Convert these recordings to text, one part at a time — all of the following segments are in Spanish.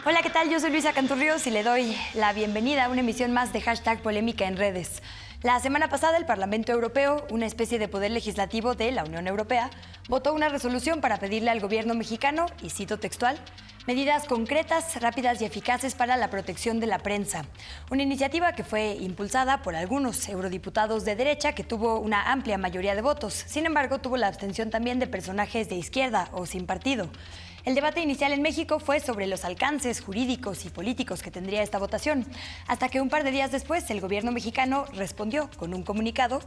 Hola, ¿qué tal? Yo soy Luisa Canturrios y le doy la bienvenida a una emisión más de Hashtag Polémica en Redes. La semana pasada, el Parlamento Europeo, una especie de poder legislativo de la Unión Europea, votó una resolución para pedirle al gobierno mexicano, y cito textual, medidas concretas, rápidas y eficaces para la protección de la prensa. Una iniciativa que fue impulsada por algunos eurodiputados de derecha que tuvo una amplia mayoría de votos. Sin embargo, tuvo la abstención también de personajes de izquierda o sin partido. El debate inicial en México fue sobre los alcances jurídicos y políticos que tendría esta votación, hasta que un par de días después el gobierno mexicano respondió con un comunicado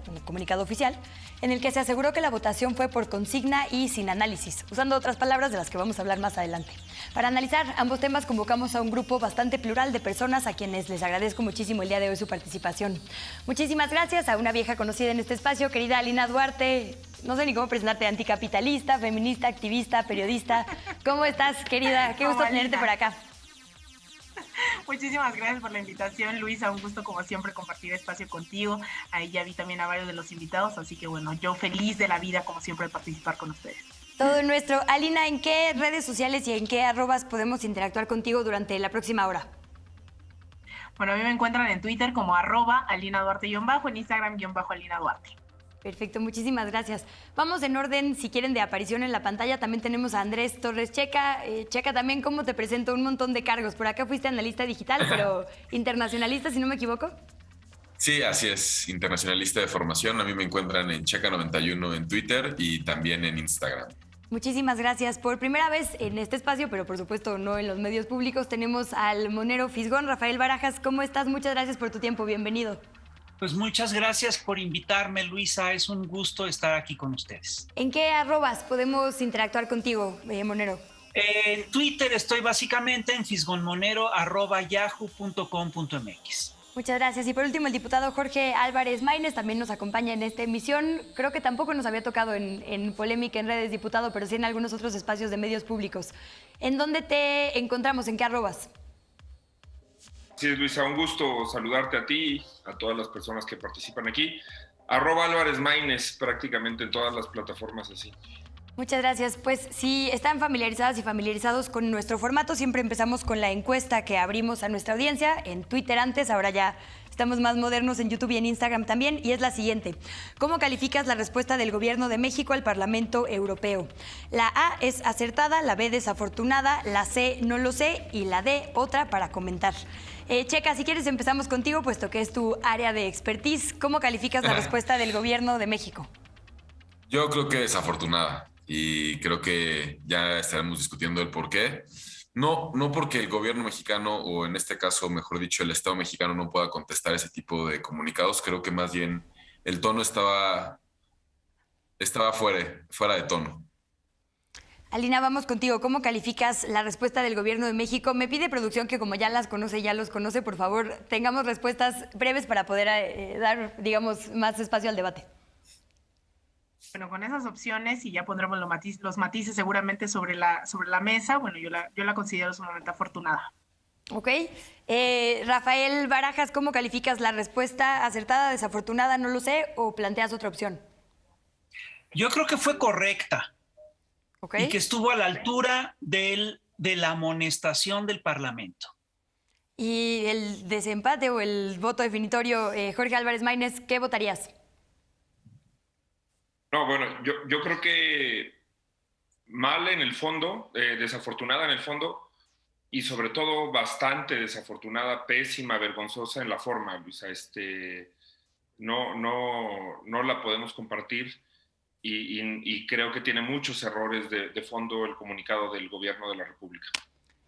oficial, en el que se aseguró que la votación fue por consigna y sin análisis, usando otras palabras de las que vamos a hablar más adelante. Para analizar ambos temas convocamos a un grupo bastante plural de personas a quienes les agradezco muchísimo el día de hoy su participación. Muchísimas gracias a una vieja conocida en este espacio, querida Alina Duarte. No sé ni cómo presentarte, anticapitalista, feminista, activista, periodista. ¿Cómo estás, querida? Qué gusto tenerte por acá. Muchísimas gracias por la invitación, Luisa. Un gusto, como siempre, compartir espacio contigo. Ahí ya vi también a varios de los invitados, así que bueno, yo feliz de la vida, como siempre, de participar con ustedes. Todo nuestro. Alina, ¿en qué redes sociales y en qué arrobas podemos interactuar contigo durante la próxima hora? Bueno, a mí me encuentran en Twitter como @AlinaDuarte_, en Instagram _AlinaDuarte. Perfecto, muchísimas gracias. Vamos en orden, si quieren, de aparición en la pantalla. También tenemos a Andrés Torres Checa. Checa, también, ¿cómo te presento? Un montón de cargos. Por acá fuiste analista digital, pero internacionalista, si no me equivoco. Sí, así es, internacionalista de formación. A mí me encuentran en Checa91 en Twitter y también en Instagram. Muchísimas gracias. Por primera vez en este espacio, pero por supuesto no en los medios públicos, tenemos al monero fisgón, Rafael Barajas. ¿Cómo estás? Muchas gracias por tu tiempo. Bienvenido. Pues muchas gracias por invitarme, Luisa. Es un gusto estar aquí con ustedes. ¿En qué arrobas podemos interactuar contigo, monero? En Twitter estoy básicamente en fisgonmonero @yahoo.com.mx. Muchas gracias. Y por último, el diputado Jorge Álvarez Maínez también nos acompaña en esta emisión. Creo que tampoco nos había tocado en Polémica en Redes, diputado, pero sí en algunos otros espacios de medios públicos. ¿En dónde te encontramos? ¿En qué arrobas? Sí, Luisa, un gusto saludarte a ti, a todas las personas que participan aquí. @Álvarez Maínez, prácticamente en todas las plataformas así. Muchas gracias. Pues si están familiarizadas y familiarizados con nuestro formato, siempre empezamos con la encuesta que abrimos a nuestra audiencia en Twitter antes, ahora ya estamos más modernos en YouTube y en Instagram también, y es la siguiente. ¿Cómo calificas la respuesta del Gobierno de México al Parlamento Europeo? La A es acertada, la B desafortunada, la C no lo sé y la D otra para comentar. Checa, si quieres empezamos contigo, puesto que es tu área de expertise. ¿Cómo calificas la respuesta del Gobierno de México? Yo creo que desafortunada y creo que ya estaremos discutiendo el por qué. No porque el gobierno mexicano, o en este caso, mejor dicho, el Estado mexicano no pueda contestar ese tipo de comunicados. Creo que más bien el tono estaba fuera de tono. Alina, vamos contigo. ¿Cómo calificas la respuesta del Gobierno de México? Me pide producción que, como ya las conoce, ya los conoce, por favor, tengamos respuestas breves para poder dar, digamos, más espacio al debate. Bueno, con esas opciones, y ya pondremos los matices seguramente sobre la mesa, bueno, yo la considero sumamente afortunada. Ok. Rafael Barajas, ¿cómo calificas la respuesta? ¿Acertada, desafortunada, no lo sé, o planteas otra opción? Yo creo que fue correcta. Okay. Y que estuvo a la altura de la amonestación del Parlamento. Y el desempate o el voto definitorio, Jorge Álvarez Maínez, ¿qué votarías? No, bueno, yo creo que mal en el fondo, desafortunada en el fondo, y sobre todo bastante desafortunada, pésima, vergonzosa en la forma, Luisa. No la podemos compartir. Y creo que tiene muchos errores de fondo el comunicado del Gobierno de la República.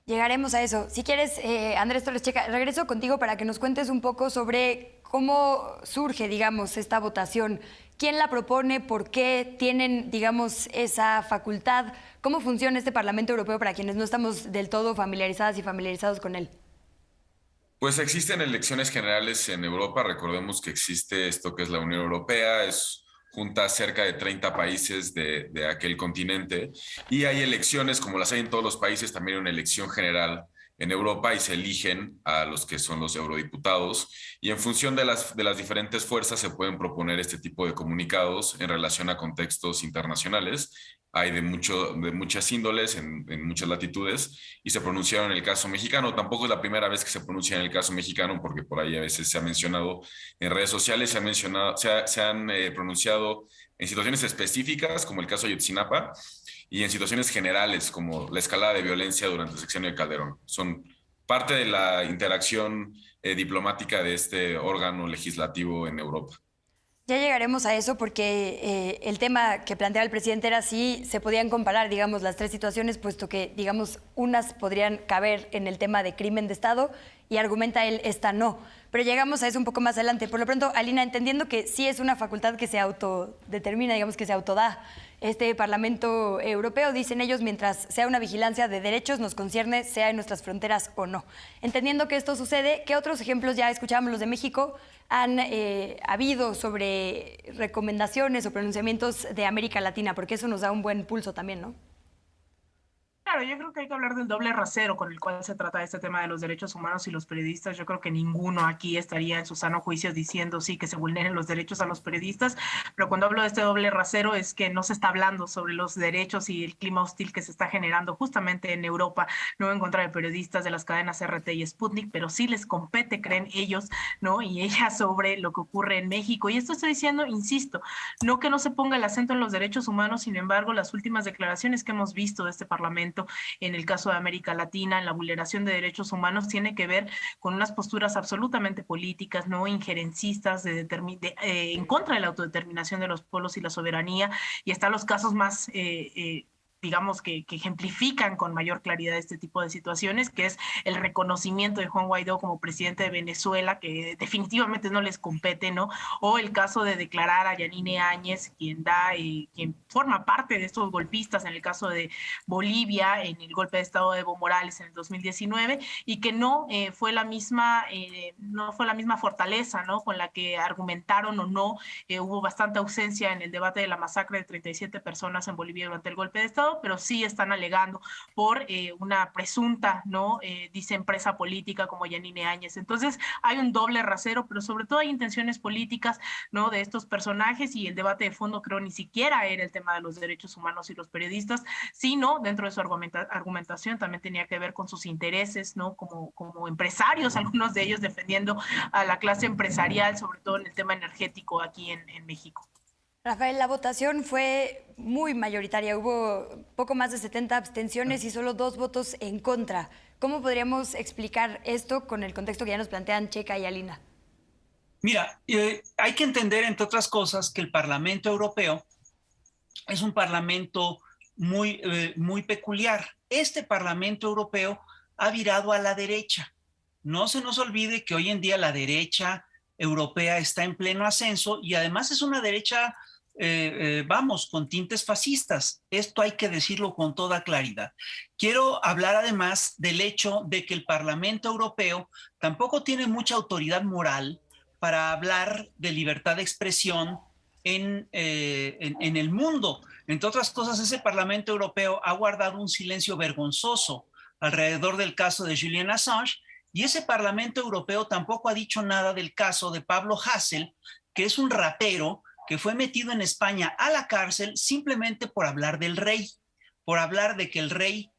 Llegaremos a eso. Si quieres, Andrés Torres Checa, regreso contigo para que nos cuentes un poco sobre cómo surge, digamos, esta votación. ¿Quién la propone? ¿Por qué tienen, digamos, esa facultad? ¿Cómo funciona este Parlamento Europeo para quienes no estamos del todo familiarizadas y familiarizados con él? Pues existen elecciones generales en Europa. Recordemos que existe esto que es la Unión Europea, junta cerca de 30 países de aquel continente, y hay elecciones, como las hay en todos los países, también una elección general en Europa y se eligen a los que son los eurodiputados y en función de las diferentes fuerzas se pueden proponer este tipo de comunicados en relación a contextos internacionales. Hay de muchas índoles, en muchas latitudes, y se pronunciaron en el caso mexicano. Tampoco es la primera vez que se pronuncia en el caso mexicano, porque por ahí a veces se ha mencionado en redes sociales, se han pronunciado en situaciones específicas, como el caso de Ayotzinapa, y en situaciones generales, como la escalada de violencia durante el sexenio de Calderón. Son parte de la interacción diplomática de este órgano legislativo en Europa. Ya llegaremos a eso porque el tema que planteaba el presidente era si se podían comparar, digamos, las tres situaciones, puesto que, digamos, unas podrían caber en el tema de crimen de Estado y argumenta él, esta no. Pero llegamos a eso un poco más adelante. Por lo pronto, Alina, entendiendo que sí es una facultad que se autodetermina, digamos, que se autoda este Parlamento Europeo, dicen ellos, mientras sea una vigilancia de derechos, nos concierne, sea en nuestras fronteras o no. Entendiendo que esto sucede, ¿qué otros ejemplos ya escuchábamos los de México han habido sobre recomendaciones o pronunciamientos de América Latina? Porque eso nos da un buen pulso también, ¿no? Claro, yo creo que hay que hablar del doble rasero con el cual se trata este tema de los derechos humanos y los periodistas. Yo creo que ninguno aquí estaría en su sano juicio diciendo sí que se vulneren los derechos a los periodistas, pero cuando hablo de este doble rasero es que no se está hablando sobre los derechos y el clima hostil que se está generando justamente en Europa, no en contra de periodistas de las cadenas RT y Sputnik, pero sí les compete, creen ellos, ¿no? Y ellas sobre lo que ocurre en México. Y esto estoy diciendo, insisto, no que no se ponga el acento en los derechos humanos, sin embargo, las últimas declaraciones que hemos visto de este Parlamento en el caso de América Latina, en la vulneración de derechos humanos, tiene que ver con unas posturas absolutamente políticas, no injerencistas, en contra de la autodeterminación de los pueblos y la soberanía, y están los casos más digamos que ejemplifican con mayor claridad este tipo de situaciones, que es el reconocimiento de Juan Guaidó como presidente de Venezuela, que definitivamente no les compete, ¿no? O el caso de declarar a Yanine Áñez, quien forma parte de estos golpistas en el caso de Bolivia, en el golpe de Estado de Evo Morales en el 2019, y que no fue la misma fortaleza, ¿no? Con la que argumentaron o no, hubo bastante ausencia en el debate de la masacre de 37 personas en Bolivia durante el golpe de Estado, pero sí están alegando por una presunta, ¿no? Dice empresa política como Yanine Áñez. Entonces hay un doble rasero, pero sobre todo hay intenciones políticas, ¿no? De estos personajes, y el debate de fondo creo ni siquiera era el tema de los derechos humanos y los periodistas, sino dentro de su argumentación también tenía que ver con sus intereses, ¿no? Como empresarios, algunos de ellos defendiendo a la clase empresarial, sobre todo en el tema energético aquí en México. Rafael, la votación fue muy mayoritaria, hubo poco más de 70 abstenciones y solo 2 votos en contra. ¿Cómo podríamos explicar esto con el contexto que ya nos plantean Checa y Alina? Mira, hay que entender, entre otras cosas, que el Parlamento Europeo es un parlamento muy peculiar. Este Parlamento Europeo ha virado a la derecha. No se nos olvide que hoy en día la derecha europea está en pleno ascenso y además es una derecha, con tintes fascistas. Esto hay que decirlo con toda claridad. Quiero hablar además del hecho de que el Parlamento Europeo tampoco tiene mucha autoridad moral para hablar de libertad de expresión en el mundo. Entre otras cosas, ese Parlamento Europeo ha guardado un silencio vergonzoso alrededor del caso de Julian Assange, y ese Parlamento Europeo tampoco ha dicho nada del caso de Pablo Hasél, que es un rapero que fue metido en España a la cárcel simplemente por hablar del rey, por hablar de que el rey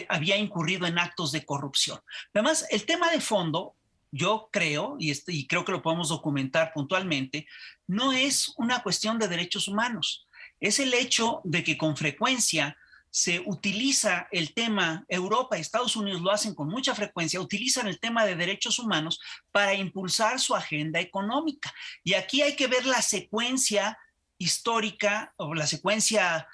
había incurrido en actos de corrupción. Además, el tema de fondo, yo creo, y creo que lo podemos documentar puntualmente, no es una cuestión de derechos humanos, es el hecho de que con frecuencia se utiliza el tema, Europa y Estados Unidos lo hacen con mucha frecuencia, utilizan el tema de derechos humanos para impulsar su agenda económica. Y aquí hay que ver la secuencia histórica o la secuencia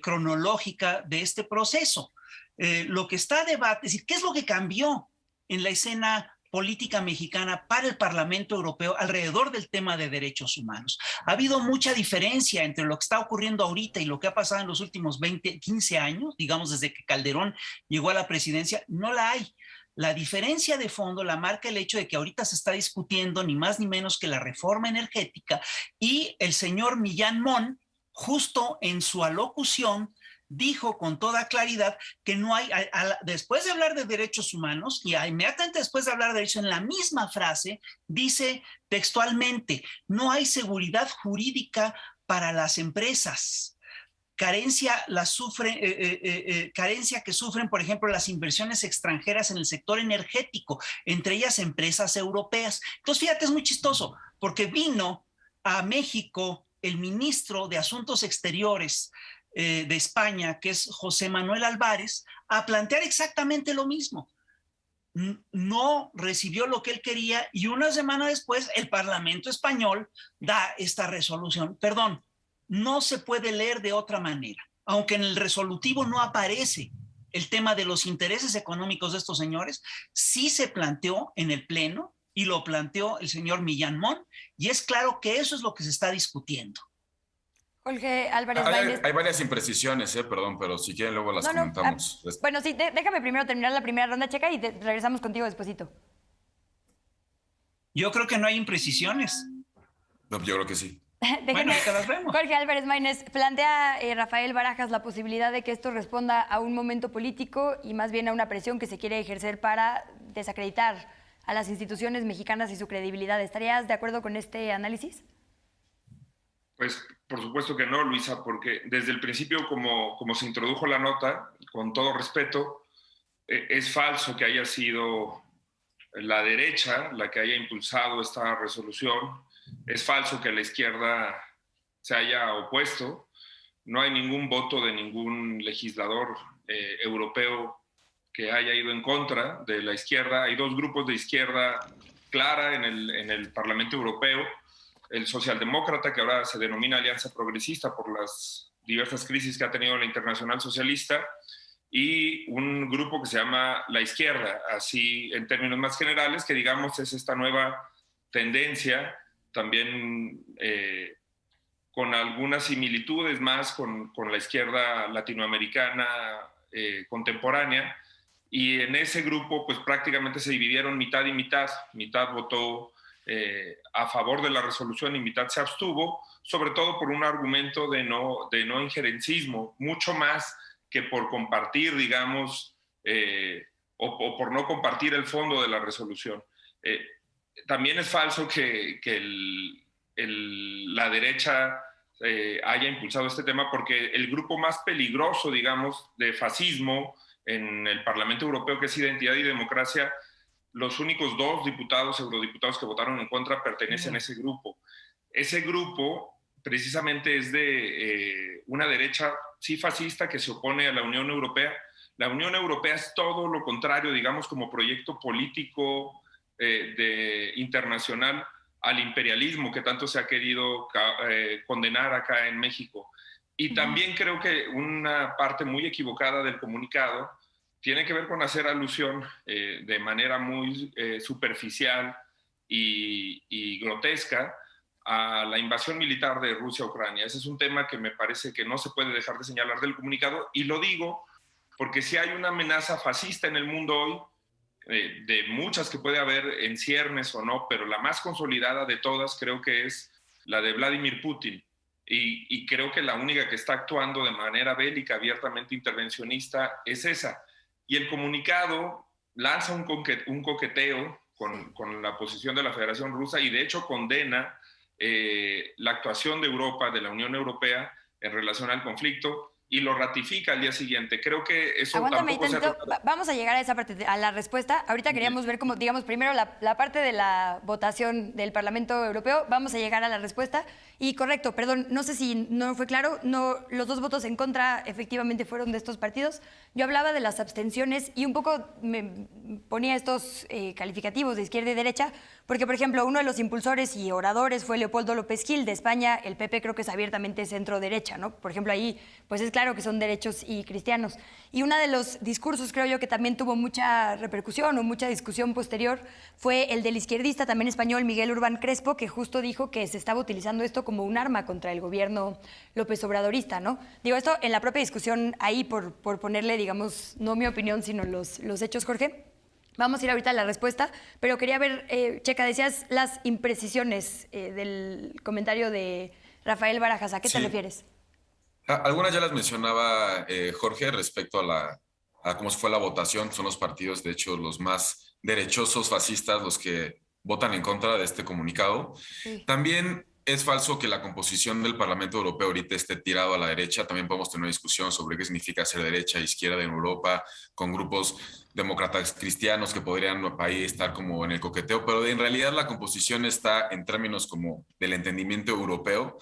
cronológica de este proceso. Lo que está a debate, es decir, ¿qué es lo que cambió en la escena política mexicana para el Parlamento Europeo alrededor del tema de derechos humanos? Ha habido mucha diferencia entre lo que está ocurriendo ahorita y lo que ha pasado en los últimos 15 años, digamos desde que Calderón llegó a la presidencia. No la hay. La diferencia de fondo la marca el hecho de que ahorita se está discutiendo ni más ni menos que la reforma energética, y el señor Millán Mon, justo en su alocución, dijo con toda claridad que no hay, después de hablar de derechos humanos, y inmediatamente después de hablar de derechos, en la misma frase, dice textualmente, no hay seguridad jurídica para las empresas. Carencia que sufren, por ejemplo, las inversiones extranjeras en el sector energético, entre ellas empresas europeas. Entonces, fíjate, es muy chistoso, porque vino a México el ministro de Asuntos Exteriores de España, que es José Manuel Álvarez, a plantear exactamente lo mismo. No recibió lo que él quería y una semana después el Parlamento español da esta resolución. Perdón, no se puede leer de otra manera. Aunque en el resolutivo no aparece el tema de los intereses económicos de estos señores, sí se planteó en el Pleno y lo planteó el señor Millán Mon, y es claro que eso es lo que se está discutiendo. Jorge Álvarez Maínez. Hay varias imprecisiones, perdón, pero si quieren luego las comentamos. Bueno, sí, déjame primero terminar la primera ronda, Checa, y regresamos contigo despuesito. Yo creo que no hay imprecisiones. No, yo creo que sí. Déjenme, Jorge Álvarez Maínez, plantea Rafael Barajas la posibilidad de que esto responda a un momento político y más bien a una presión que se quiere ejercer para desacreditar a las instituciones mexicanas y su credibilidad. ¿Estarías de acuerdo con este análisis? Pues por supuesto que no, Luisa, porque desde el principio, como se introdujo la nota, con todo respeto, es falso que haya sido la derecha la que haya impulsado esta resolución. Es falso que la izquierda se haya opuesto. No hay ningún voto de ningún legislador europeo que haya ido en contra de la izquierda. Hay dos grupos de izquierda clara en el Parlamento Europeo. El socialdemócrata, que ahora se denomina Alianza Progresista por las diversas crisis que ha tenido la Internacional Socialista, y un grupo que se llama la izquierda, así en términos más generales, que digamos es esta nueva tendencia, también con algunas similitudes más con la izquierda latinoamericana contemporánea, y en ese grupo pues prácticamente se dividieron mitad y mitad. Mitad votó a favor de la resolución y mitad se abstuvo, sobre todo por un argumento de no injerencismo, mucho más que por compartir, digamos, o por no compartir el fondo de la resolución. También es falso que la derecha haya impulsado este tema, porque el grupo más peligroso, digamos, de fascismo en el Parlamento Europeo, que es Identidad y Democracia, los únicos dos eurodiputados que votaron en contra pertenecen a ese grupo. Ese grupo precisamente es de una derecha, sí fascista, que se opone a la Unión Europea. La Unión Europea es todo lo contrario, digamos, como proyecto político internacional al imperialismo que tanto se ha querido condenar acá en México. Y también creo que una parte muy equivocada del comunicado tiene que ver con hacer alusión de manera muy superficial y grotesca a la invasión militar de Rusia a Ucrania. Ese es un tema que me parece que no se puede dejar de señalar del comunicado, y lo digo porque si hay una amenaza fascista en el mundo hoy, de muchas que puede haber en ciernes o no, pero la más consolidada de todas creo que es la de Vladimir Putin. Y creo que la única que está actuando de manera bélica, abiertamente intervencionista, es esa. Y el comunicado lanza un coqueteo con la posición de la Federación Rusa, y de hecho condena la actuación de Europa, de la Unión Europea, en relación al conflicto, y lo ratifica al día siguiente. Creo que eso Aguántame tampoco vamos a llegar a esa parte, a la respuesta. Ahorita queríamos ver cómo, digamos, primero la parte de la votación del Parlamento Europeo. Vamos a llegar a la respuesta. Y correcto, perdón, no sé si no fue claro, no, los dos votos en contra efectivamente fueron de estos partidos. Yo hablaba de las abstenciones y un poco me ponía estos calificativos de izquierda y derecha, porque, por ejemplo, uno de los impulsores y oradores fue Leopoldo López Gil de España. El PP creo que es abiertamente centro-derecha, ¿no? Por ejemplo, ahí pues es claro que son derechos y cristianos. Y uno de los discursos, creo yo, que también tuvo mucha repercusión o mucha discusión posterior fue el del izquierdista también español Miguel Urbán Crespo, que justo dijo que se estaba utilizando esto como un arma contra el gobierno López Obradorista, ¿no? Digo, esto en la propia discusión ahí, por ponerle, digamos, no mi opinión, sino los hechos, Jorge. Vamos a ir ahorita a la respuesta, pero quería ver, Checa, decías las imprecisiones del comentario de Rafael Barajas. ¿A qué te refieres? Algunas ya las mencionaba Jorge respecto a cómo fue la votación. Son los partidos, de hecho, los más derechosos, fascistas, los que votan en contra de este comunicado. Sí. También es falso que la composición del Parlamento Europeo ahorita esté tirado a la derecha. También podemos tener una discusión sobre qué significa ser derecha e izquierda en Europa, con grupos demócratas cristianos que podrían ahí estar como en el coqueteo, pero en realidad la composición está en términos como del entendimiento europeo,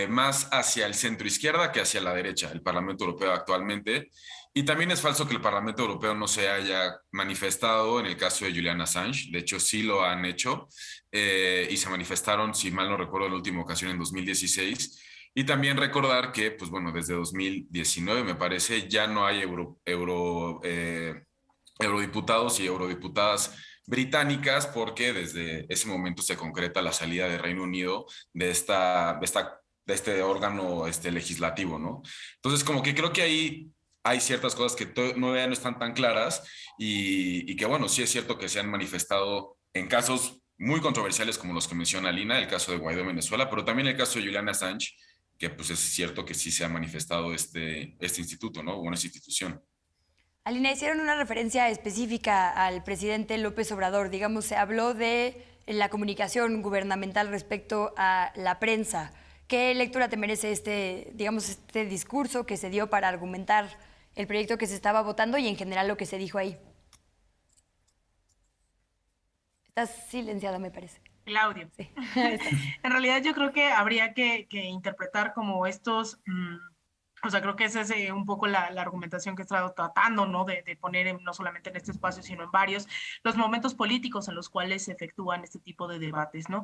más hacia el centro izquierda que hacia la derecha, el Parlamento Europeo actualmente. Y también es falso que el Parlamento Europeo no se haya manifestado en el caso de Julian Assange. De hecho, sí lo han hecho y se manifestaron, si mal no recuerdo, la última ocasión en 2016. Y también recordar que, pues bueno, desde 2019 me parece, ya no hay eurodiputados y eurodiputadas británicas porque desde ese momento se concreta la salida del Reino Unido de este órgano legislativo, ¿no? Entonces, como que creo que ahí hay ciertas cosas que no están tan claras y que, bueno, sí es cierto que se han manifestado en casos muy controversiales como los que menciona Lina, el caso de Guaidó en Venezuela, pero también el caso de Julian Assange, que pues es cierto que sí se ha manifestado este instituto, ¿no? O esta institución. Alina, hicieron una referencia específica al presidente López Obrador. Digamos, se habló de la comunicación gubernamental respecto a la prensa. ¿Qué lectura te merece este discurso que se dio para argumentar el proyecto que se estaba votando y en general lo que se dijo ahí? Estás silenciada, me parece. El audio. Sí. En realidad yo creo que habría que interpretar como estos... o sea, creo que esa es un poco la argumentación que he estado tratando, ¿no? De poner no solamente en este espacio, sino en varios, los momentos políticos en los cuales se efectúan este tipo de debates, ¿no?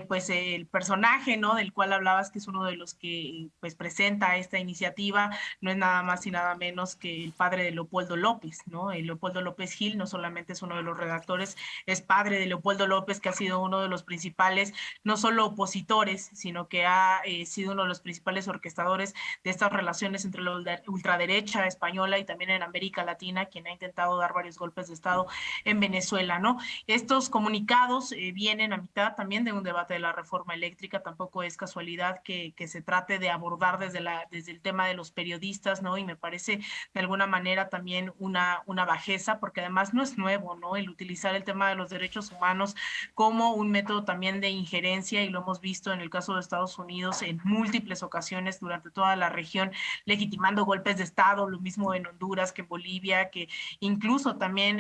Pues el personaje, ¿no? Del cual hablabas, que es uno de los que pues presenta esta iniciativa, no es nada más y nada menos que el padre de Leopoldo López, ¿no? Leopoldo López Gil no solamente es uno de los redactores, es padre de Leopoldo López, que ha sido uno de los principales, no solo opositores, sino que ha sido uno de los principales orquestadores de estas relaciones entre la ultraderecha española y también en América Latina, quien ha intentado dar varios golpes de Estado en Venezuela, ¿no? Estos comunicados vienen a mitad también de un debate de la reforma eléctrica. Tampoco es casualidad que se trate de abordar desde el tema de los periodistas, ¿no? Y me parece de alguna manera también una bajeza, porque además no es nuevo, ¿no? El utilizar el tema de los derechos humanos como un método también de injerencia, y lo hemos visto en el caso de Estados Unidos en múltiples ocasiones durante toda la región, legitimando golpes de Estado, lo mismo en Honduras que en Bolivia, que incluso también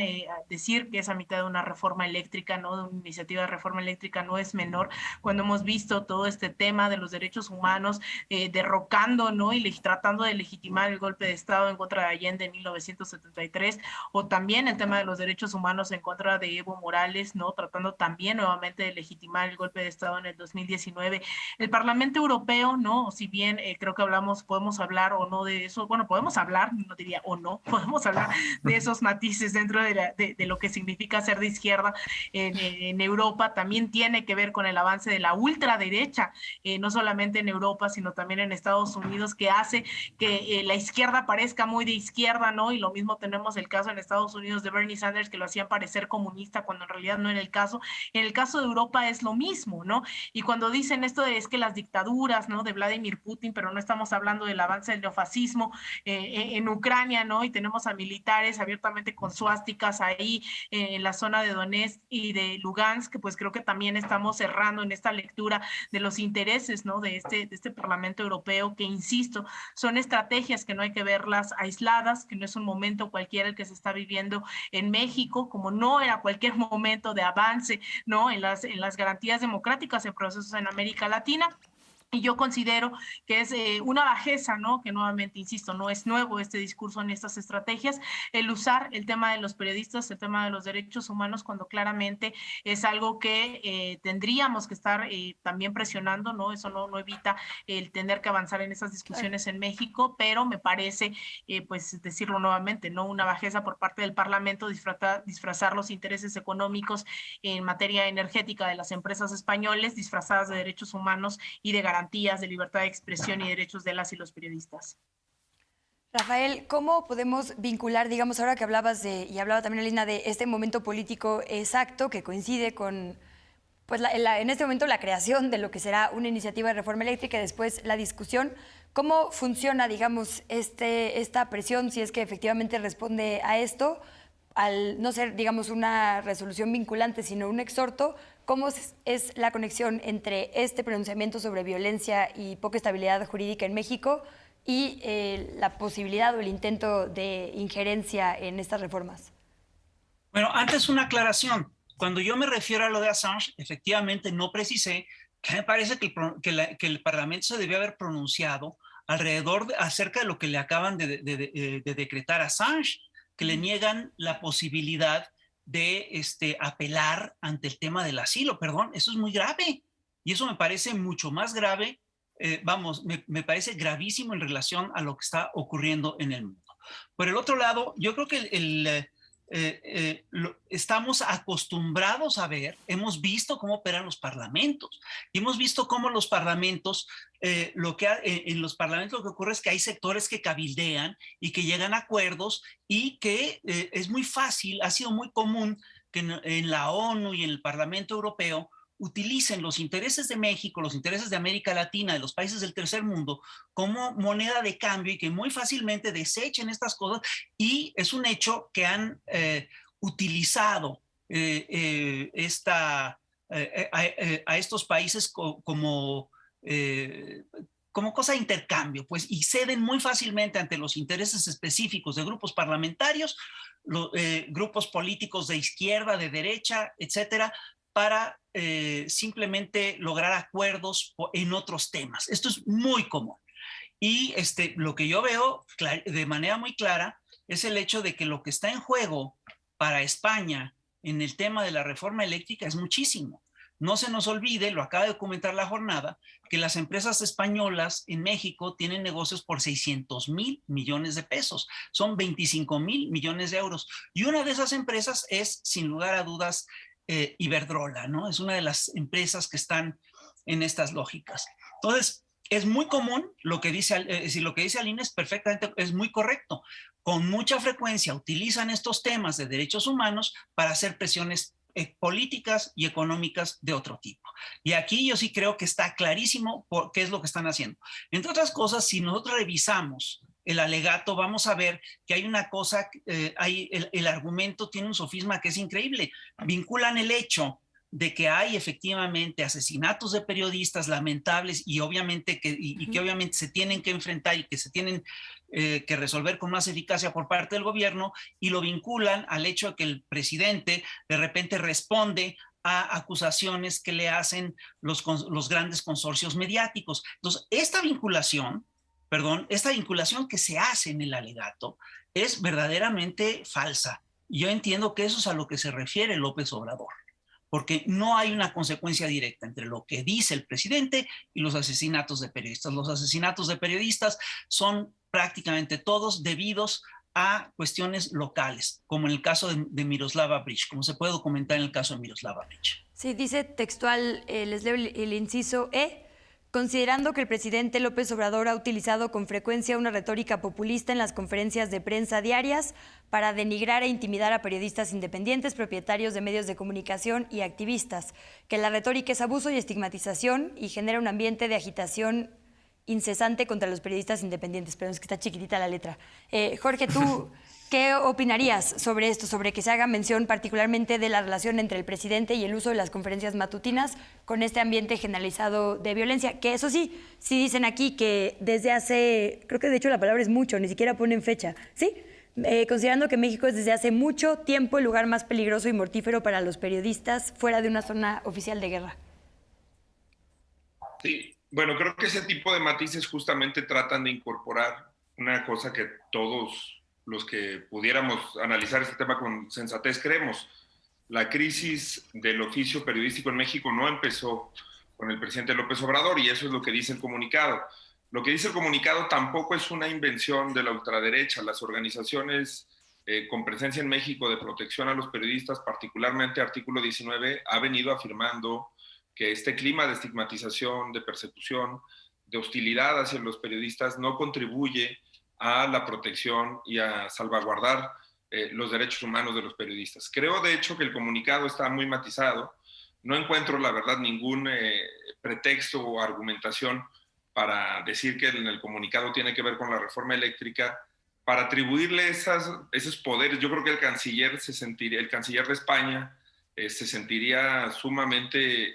decir que es a mitad de una reforma eléctrica, ¿no? De una iniciativa de reforma eléctrica no es menor, cuando hemos visto todo este tema de los derechos humanos derrocando, ¿no? Y tratando de legitimar el golpe de Estado en contra de Allende en 1973, o también el tema de los derechos humanos en contra de Evo Morales, ¿no? Tratando también nuevamente de legitimar el golpe de Estado en el 2019. El Parlamento Europeo, ¿no? Si bien creo que podemos hablar o no de eso, bueno, podemos hablar, no diría o no, podemos hablar de esos matices dentro de lo que significa ser de izquierda en Europa. También tiene que ver con el avance de la ultraderecha, no solamente en Europa, sino también en Estados Unidos, que hace que la izquierda parezca muy de izquierda, ¿no? Y lo mismo tenemos el caso en Estados Unidos de Bernie Sanders, que lo hacían parecer comunista cuando en realidad no era el caso. En el caso de Europa es lo mismo, ¿no? Y cuando dicen esto de es que las dictaduras, ¿no? De Vladimir Putin, pero no estamos hablando del avance del neofascismo en Ucrania, ¿no? Y tenemos a militares abiertamente con suásticas ahí en la zona de Donetsk y de Lugansk, que pues creo que también estamos cerrando en esta lectura de los intereses, ¿no? De este Parlamento Europeo, que insisto, son estrategias que no hay que verlas aisladas, que no es un momento cualquiera el que se está viviendo en México, como no era cualquier momento de avance, ¿no? En las garantías democráticas en procesos en América Latina. Y yo considero que es una bajeza, ¿no? Que nuevamente, insisto, no es nuevo este discurso en estas estrategias, el usar el tema de los periodistas, el tema de los derechos humanos, cuando claramente es algo que tendríamos que estar también presionando, ¿no? Eso no evita el tener que avanzar en esas discusiones en México, pero me parece, pues decirlo nuevamente, ¿no? Una bajeza por parte del Parlamento disfrazar los intereses económicos en materia energética de las empresas españoles, disfrazadas de derechos humanos y de garantías de libertad de expresión y derechos de las y los periodistas. Rafael, ¿cómo podemos vincular, digamos, ahora que hablabas y hablaba también Alina, de este momento político exacto que coincide con pues en este momento la creación de lo que será una iniciativa de reforma eléctrica y después la discusión. ¿Cómo funciona, digamos, esta presión, si es que efectivamente responde a esto, al no ser, digamos, una resolución vinculante, sino un exhorto? ¿Cómo es la conexión entre este pronunciamiento sobre violencia y poca estabilidad jurídica en México y la posibilidad o el intento de injerencia en estas reformas? Bueno, antes una aclaración. Cuando yo me refiero a lo de Assange, efectivamente no precisé que me parece que el Parlamento se debió haber pronunciado acerca de lo que le acaban de decretar a Assange, que le niegan la posibilidad de apelar ante el tema del asilo. Perdón, eso es muy grave. Y eso me parece mucho más grave, me parece gravísimo en relación a lo que está ocurriendo en el mundo. Por el otro lado, yo creo que estamos acostumbrados a ver, hemos visto cómo operan los parlamentos y hemos visto cómo los parlamentos, en los parlamentos lo que ocurre es que hay sectores que cabildean y que llegan a acuerdos y que es muy fácil, ha sido muy común que en la ONU y en el Parlamento Europeo utilicen los intereses de México, los intereses de América Latina, de los países del tercer mundo, como moneda de cambio y que muy fácilmente desechen estas cosas. Y es un hecho que han utilizado a estos países como cosa de intercambio, pues, y ceden muy fácilmente ante los intereses específicos de grupos parlamentarios, grupos políticos de izquierda, de derecha, etcétera, para simplemente lograr acuerdos en otros temas. Esto es muy común. Y lo que yo veo de manera muy clara es el hecho de que lo que está en juego para España en el tema de la reforma eléctrica es muchísimo. No se nos olvide, lo acaba de documentar La Jornada, que las empresas españolas en México tienen negocios por 600,000 millones de pesos. Son 25,000 millones de euros. Y una de esas empresas es, sin lugar a dudas, Iberdrola, ¿no? Es una de las empresas que están en estas lógicas. Entonces, es muy común lo que dice Aline es muy correcto. Con mucha frecuencia utilizan estos temas de derechos humanos para hacer presiones políticas y económicas de otro tipo. Y aquí yo sí creo que está clarísimo qué es lo que están haciendo. Entre otras cosas, si nosotros revisamos el alegato, vamos a ver que hay una cosa, el argumento tiene un sofisma que es increíble. Vinculan el hecho de que hay efectivamente asesinatos de periodistas lamentables y obviamente que obviamente se tienen que enfrentar y que se tienen que resolver con más eficacia por parte del gobierno, y lo vinculan al hecho de que el presidente de repente responde a acusaciones que le hacen los grandes consorcios mediáticos. Entonces, esta vinculación que se hace en el alegato es verdaderamente falsa. Yo entiendo que eso es a lo que se refiere López Obrador, porque no hay una consecuencia directa entre lo que dice el presidente y los asesinatos de periodistas. Los asesinatos de periodistas son prácticamente todos debidos a cuestiones locales, como en el caso de Miroslava Breach, como se puede documentar en el caso de Miroslava Breach. Sí, dice textual, les leo el inciso E. Considerando que el presidente López Obrador ha utilizado con frecuencia una retórica populista en las conferencias de prensa diarias para denigrar e intimidar a periodistas independientes, propietarios de medios de comunicación y activistas, que la retórica es abuso y estigmatización y genera un ambiente de agitación incesante contra los periodistas independientes. Pero es que está chiquitita la letra. Jorge, ¿tú qué opinarías sobre esto, sobre que se haga mención particularmente de la relación entre el presidente y el uso de las conferencias matutinas con este ambiente generalizado de violencia? Que eso sí dicen aquí que desde hace, creo que de hecho la palabra es mucho, ni siquiera ponen fecha, ¿sí? Considerando que México es desde hace mucho tiempo el lugar más peligroso y mortífero para los periodistas fuera de una zona oficial de guerra. Sí, bueno, creo que ese tipo de matices justamente tratan de incorporar una cosa que todos los que pudiéramos analizar este tema con sensatez creemos. La crisis del oficio periodístico en México no empezó con el presidente López Obrador, y eso es lo que dice el comunicado. Lo que dice el comunicado tampoco es una invención de la ultraderecha. Las organizaciones con presencia en México de protección a los periodistas, particularmente Artículo 19, ha venido afirmando que este clima de estigmatización, de persecución, de hostilidad hacia los periodistas no contribuye a la protección y a salvaguardar los derechos humanos de los periodistas. Creo, de hecho, que el comunicado está muy matizado. no encuentro, la verdad, ningún pretexto o argumentación para decir que en el comunicado tiene que ver con la reforma eléctrica, para atribuirle esos poderes. Yo creo que el canciller de España se sentiría sumamente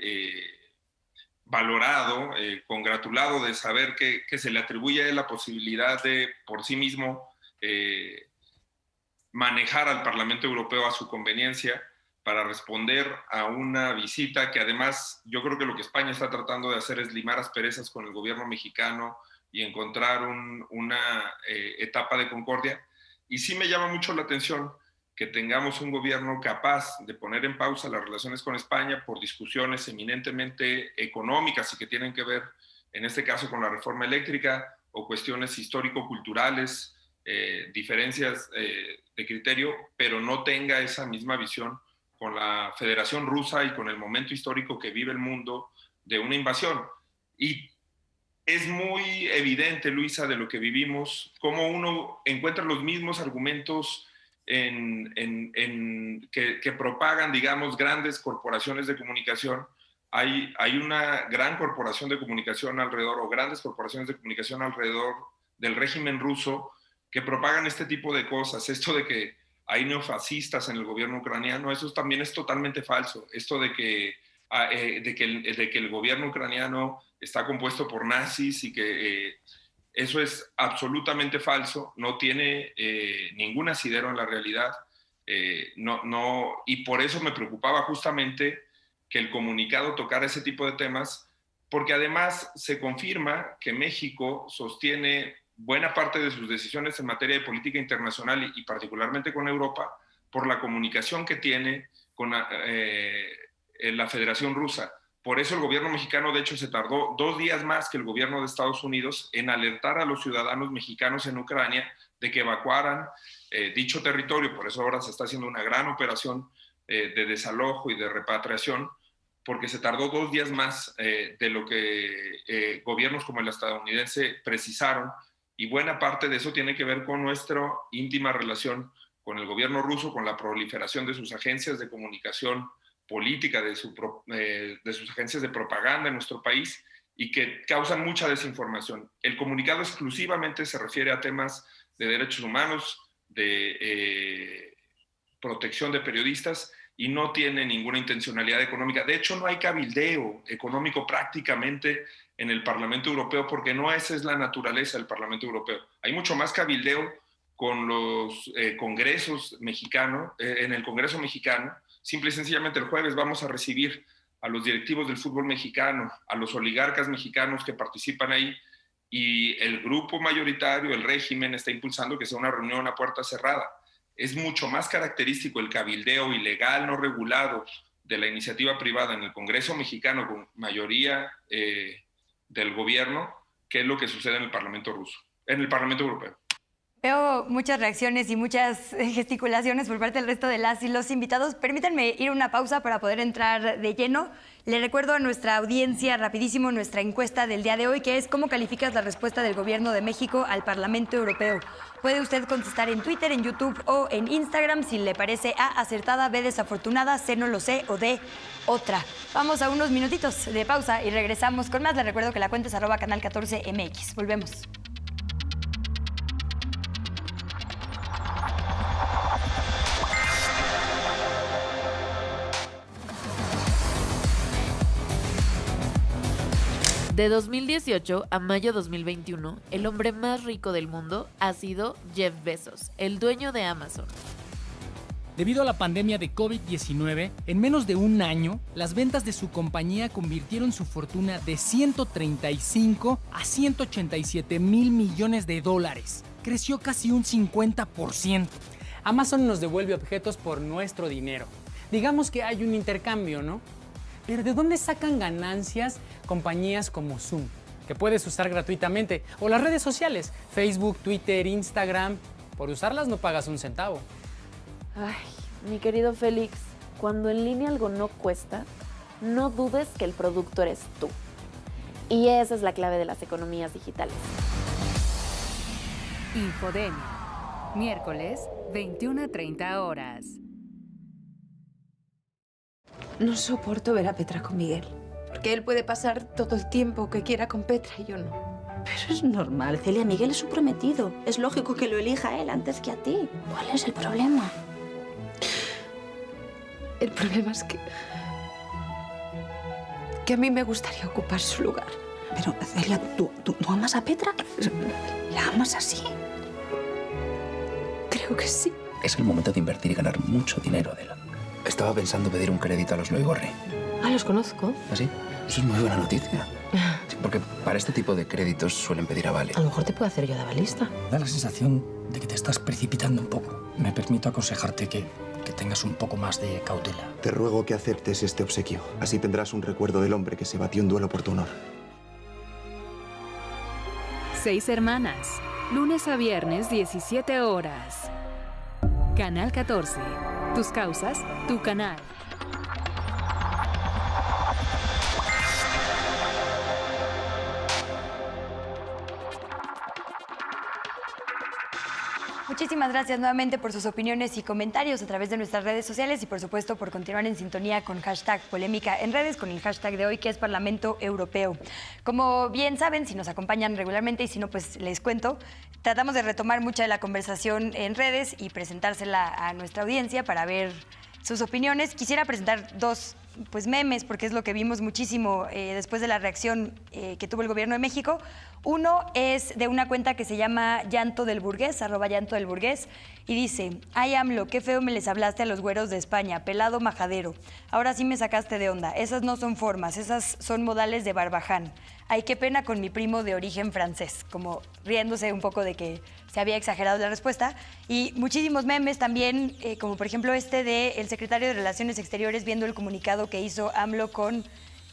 valorado, congratulado de saber que se le atribuye la posibilidad de por sí mismo manejar al Parlamento Europeo a su conveniencia para responder a una visita que además yo creo que lo que España está tratando de hacer es limar asperezas con el gobierno mexicano y encontrar una etapa de concordia. Y sí me llama mucho la atención que tengamos un gobierno capaz de poner en pausa las relaciones con España por discusiones eminentemente económicas y que tienen que ver, en este caso, con la reforma eléctrica o cuestiones histórico-culturales, diferencias de criterio, pero no tenga esa misma visión con la Federación Rusa y con el momento histórico que vive el mundo de una invasión. Y es muy evidente, Luisa, de lo que vivimos, cómo uno encuentra los mismos argumentos que propagan, digamos, grandes corporaciones de comunicación. Hay una gran corporación de comunicación alrededor, o grandes corporaciones de comunicación alrededor del régimen ruso que propagan este tipo de cosas. Esto de que hay neofascistas en el gobierno ucraniano, eso también es totalmente falso. Esto de que el gobierno ucraniano está compuesto por nazis y que eso es absolutamente falso, no tiene ningún asidero en la realidad. Y por eso me preocupaba justamente que el comunicado tocara ese tipo de temas, porque además se confirma que México sostiene buena parte de sus decisiones en materia de política internacional y particularmente con Europa por la comunicación que tiene con la Federación Rusa. Por eso el gobierno mexicano, de hecho, se tardó 2 días más que el gobierno de Estados Unidos en alertar a los ciudadanos mexicanos en Ucrania de que evacuaran dicho territorio. Por eso ahora se está haciendo una gran operación de desalojo y de repatriación, porque se tardó 2 días más de lo que gobiernos como el estadounidense precisaron, y buena parte de eso tiene que ver con nuestra íntima relación con el gobierno ruso, con la proliferación de sus agencias de comunicación política, de sus agencias de propaganda en nuestro país, y que causan mucha desinformación. El comunicado exclusivamente se refiere a temas de derechos humanos, de protección de periodistas, y no tiene ninguna intencionalidad económica. De hecho, no hay cabildeo económico prácticamente en el Parlamento Europeo, porque no esa es la naturaleza del Parlamento Europeo. Hay mucho más cabildeo con los congresos mexicanos, en el Congreso mexicano. Simple y sencillamente el jueves vamos a recibir a los directivos del fútbol mexicano, a los oligarcas mexicanos que participan ahí, y el grupo mayoritario, el régimen, está impulsando que sea una reunión a puerta cerrada. Es mucho más característico el cabildeo ilegal, no regulado, de la iniciativa privada en el Congreso mexicano con mayoría del gobierno, que es lo que sucede en el Parlamento ruso, en el Parlamento Europeo. Veo muchas reacciones y muchas gesticulaciones por parte del resto de las y los invitados. Permítanme ir a una pausa para poder entrar de lleno. Le recuerdo a nuestra audiencia rapidísimo nuestra encuesta del día de hoy, que es ¿cómo calificas la respuesta del Gobierno de México al Parlamento Europeo? Puede usted contestar en Twitter, en YouTube o en Instagram si le parece A, acertada, B, desafortunada, C, no lo sé o D, otra. Vamos a unos minutitos de pausa y regresamos con más. Le recuerdo que la cuenta es @canal14mx. Volvemos. De 2018 a mayo 2021, el hombre más rico del mundo ha sido Jeff Bezos, el dueño de Amazon. Debido a la pandemia de COVID-19, en menos de un año, las ventas de su compañía convirtieron su fortuna de 135 a 187 mil millones de dólares. Creció casi un 50%. Amazon nos devuelve objetos por nuestro dinero. Digamos que hay un intercambio, ¿no? Pero ¿de dónde sacan ganancias compañías como Zoom, que puedes usar gratuitamente? O las redes sociales, Facebook, Twitter, Instagram. Por usarlas no pagas un centavo. Ay, mi querido Félix, cuando en línea algo no cuesta, no dudes que el producto eres tú. Y esa es la clave de las economías digitales. Infodemia, miércoles, 21:30 horas. No soporto ver a Petra con Miguel. Porque él puede pasar todo el tiempo que quiera con Petra y yo no. Pero es normal, Celia. Miguel es su prometido. Es lógico que lo elija a él antes que a ti. ¿Cuál es el problema? El problema es que a mí me gustaría ocupar su lugar. Pero, Celia, ¿tú amas a Petra? ¿La amas así? Creo que sí. Es el momento de invertir y ganar mucho dinero, Adela. Estaba pensando pedir un crédito a los Loigorri. Ah, los conozco. ¿Ah, sí? Eso es muy buena noticia. Sí, porque para este tipo de créditos suelen pedir avales. A lo mejor te puedo hacer yo de avalista. Da la sensación de que te estás precipitando un poco. Me permito aconsejarte que tengas un poco más de cautela. Te ruego que aceptes este obsequio. Así tendrás un recuerdo del hombre que se batió en duelo por tu honor. 6 hermanas. Lunes a viernes, 17 horas. Canal 14. Tus causas, tu canal. Muchísimas gracias nuevamente por sus opiniones y comentarios a través de nuestras redes sociales y por supuesto por continuar en sintonía con hashtag Polémica en redes, con el hashtag de hoy que es Parlamento Europeo. Como bien saben, si nos acompañan regularmente y si no, pues les cuento, tratamos de retomar mucha de la conversación en redes y presentársela a nuestra audiencia para ver sus opiniones. Quisiera presentar dos memes, porque es lo que vimos muchísimo después de la reacción que tuvo el gobierno de México. Uno es de una cuenta que se llama Llanto del Burgués, @Llanto del Burgués, y dice: ay, AMLO, qué feo me les hablaste a los güeros de España, pelado majadero. Ahora sí me sacaste de onda. Esas no son formas, esas son modales de Barbaján. Ay, qué pena con mi primo de origen francés, como riéndose un poco de que se había exagerado la respuesta. Y muchísimos memes también, como por ejemplo este del secretario de Relaciones Exteriores viendo el comunicado que hizo AMLO con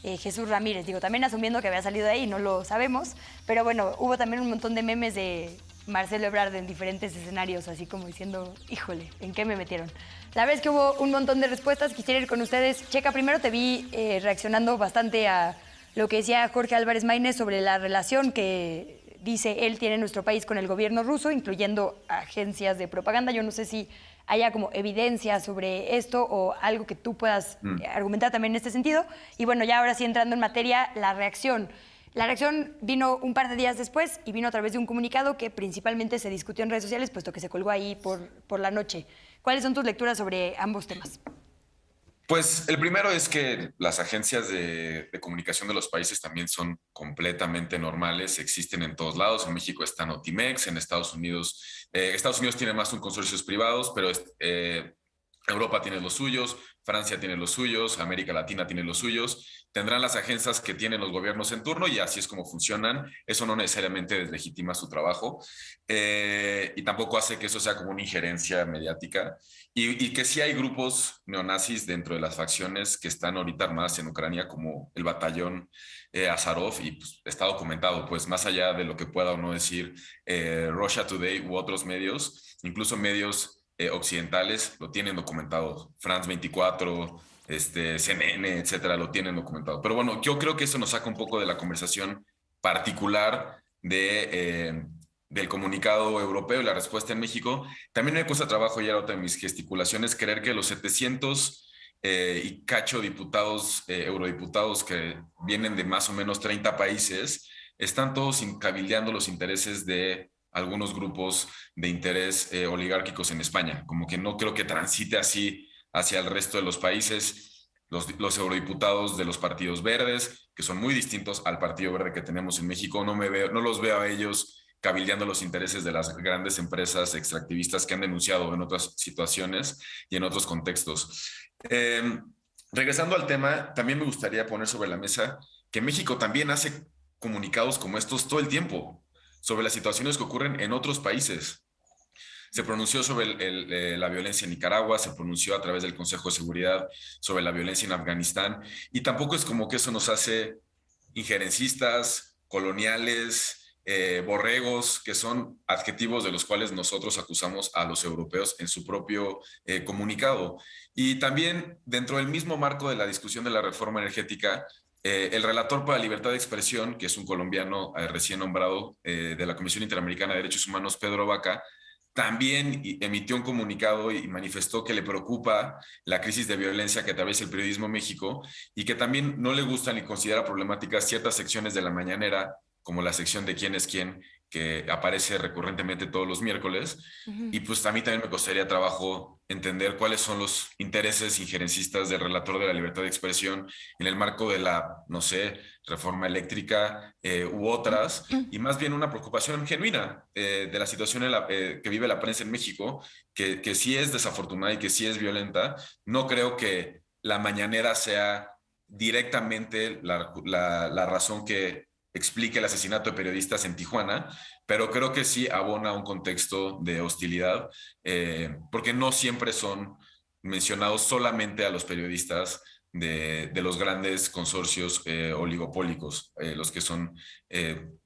Jesús Ramírez. Digo, también asumiendo que había salido de ahí, no lo sabemos, pero bueno, hubo también un montón de memes de Marcelo Ebrard en diferentes escenarios, así como diciendo, híjole, ¿en qué me metieron? La verdad es que hubo un montón de respuestas, quisiera ir con ustedes. Checa, primero te vi reaccionando bastante a lo que decía Jorge Álvarez Maínez sobre la relación que dice él tiene nuestro país con el gobierno ruso, incluyendo agencias de propaganda. Yo no sé si haya como evidencia sobre esto o algo que tú puedas argumentar también en este sentido. Y bueno, ya ahora sí entrando en materia, la reacción. La reacción vino un par de días después y vino a través de un comunicado que principalmente se discutió en redes sociales, puesto que se colgó ahí por la noche. ¿Cuáles son tus lecturas sobre ambos temas? Pues el primero es que las agencias de comunicación de los países también son completamente normales, existen en todos lados. En México está Notimex, en Estados Unidos tiene más un consorcios privados, pero Europa tiene los suyos, Francia tiene los suyos, América Latina tiene los suyos. Tendrán las agencias que tienen los gobiernos en turno y así es como funcionan. Eso no necesariamente deslegitima su trabajo y tampoco hace que eso sea como una injerencia mediática. Y que sí hay grupos neonazis dentro de las facciones que están ahorita armadas en Ucrania, como el batallón Azarov, y pues, está documentado, pues más allá de lo que pueda o no decir Russia Today u otros medios, incluso medios occidentales lo tienen documentado. France 24, CNN, etcétera, lo tienen documentado. Pero bueno, yo creo que eso nos saca un poco de la conversación particular del comunicado europeo y la respuesta en México. También me cuesta trabajo, ya era otra de mis gesticulaciones, creer que los 700 y cacho diputados, eurodiputados que vienen de más o menos 30 países, están todos cabildeando los intereses de algunos grupos de interés oligárquicos en España. Como que no creo que transite así hacia el resto de los países. Los eurodiputados de los partidos verdes, que son muy distintos al partido verde que tenemos en México, no los veo a ellos cabildeando los intereses de las grandes empresas extractivistas que han denunciado en otras situaciones y en otros contextos. Regresando al tema, también me gustaría poner sobre la mesa que México también hace comunicados como estos todo el tiempo sobre las situaciones que ocurren en otros países. Se pronunció sobre la violencia en Nicaragua, se pronunció a través del Consejo de Seguridad sobre la violencia en Afganistán, y tampoco es como que eso nos hace injerencistas, coloniales, borregos, que son adjetivos de los cuales nosotros acusamos a los europeos en su propio comunicado. Y también dentro del mismo marco de la discusión de la reforma energética, el relator para la libertad de expresión, que es un colombiano recién nombrado de la Comisión Interamericana de Derechos Humanos, Pedro Vaca, también emitió un comunicado y manifestó que le preocupa la crisis de violencia que atraviesa el periodismo en México y que también no le gustan ni considera problemáticas ciertas secciones de la mañanera, como la sección de quién es quién, que aparece recurrentemente todos los miércoles. Y pues a mí también me costaría trabajo entender cuáles son los intereses injerencistas del relator de la libertad de expresión en el marco de la, no sé, reforma eléctrica u otras, y más bien una preocupación genuina de la situación que vive la prensa en México, que sí es desafortunada y que sí es violenta. No creo que la mañanera sea directamente la razón que explique el asesinato de periodistas en Tijuana, pero creo que sí abona un contexto de hostilidad, porque no siempre son mencionados solamente a los periodistas de los grandes consorcios oligopólicos, los que son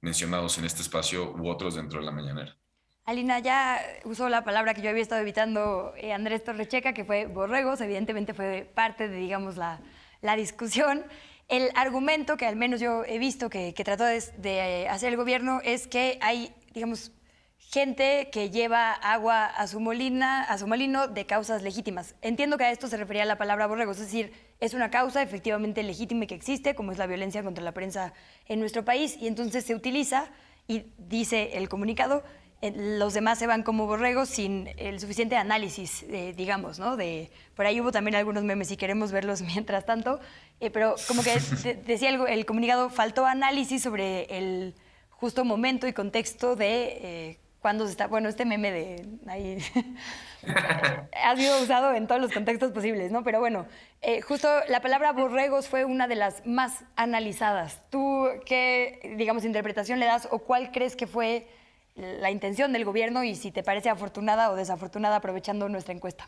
mencionados en este espacio u otros dentro de la mañanera. Alina, ya usó la palabra que yo había estado evitando, Andrés Torrecheca, que fue borregos. Evidentemente fue parte de, digamos, la discusión. El argumento que al menos yo he visto que trató de hacer el gobierno es que hay, digamos, gente que lleva agua a su molino de causas legítimas. Entiendo que a esto se refería la palabra borregos, es decir, es una causa efectivamente legítima y que existe, como es la violencia contra la prensa en nuestro país, y entonces se utiliza, y dice el comunicado, los demás se van como borregos sin el suficiente análisis, digamos, ¿no? Por ahí hubo también algunos memes, si queremos verlos mientras tanto, pero como que decía el comunicado, faltó análisis sobre el justo momento y contexto de cuando se está, bueno, este meme de ahí ha sido usado en todos los contextos posibles, ¿no? Pero bueno, justo la palabra borregos fue una de las más analizadas. ¿Tú qué, digamos, interpretación le das o cuál crees que fue la intención del gobierno y si te parece afortunada o desafortunada aprovechando nuestra encuesta?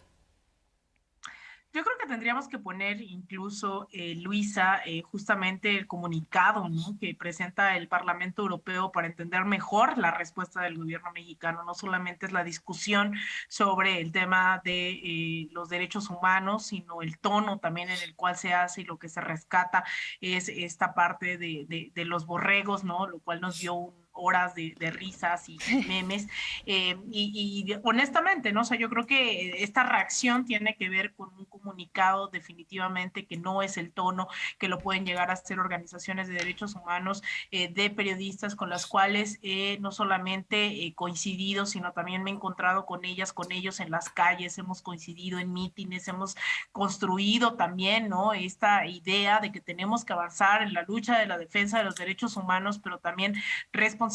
Yo creo que tendríamos que poner incluso, Luisa, justamente el comunicado, ¿no?, que presenta el Parlamento Europeo para entender mejor la respuesta del gobierno mexicano. No solamente es la discusión sobre el tema de los derechos humanos, sino el tono también en el cual se hace y lo que se rescata es esta parte de los borregos, ¿no?, lo cual nos dio horas de risas y memes, y honestamente, ¿no? O sea, yo creo que esta reacción tiene que ver con un comunicado definitivamente que no es el tono que lo pueden llegar a hacer organizaciones de derechos humanos, de periodistas con las cuales no solamente he coincidido, sino también me he encontrado con ellas, con ellos en las calles, hemos coincidido en mítines, hemos construido también, ¿no?, esta idea de que tenemos que avanzar en la lucha de la defensa de los derechos humanos, pero también responsabilizando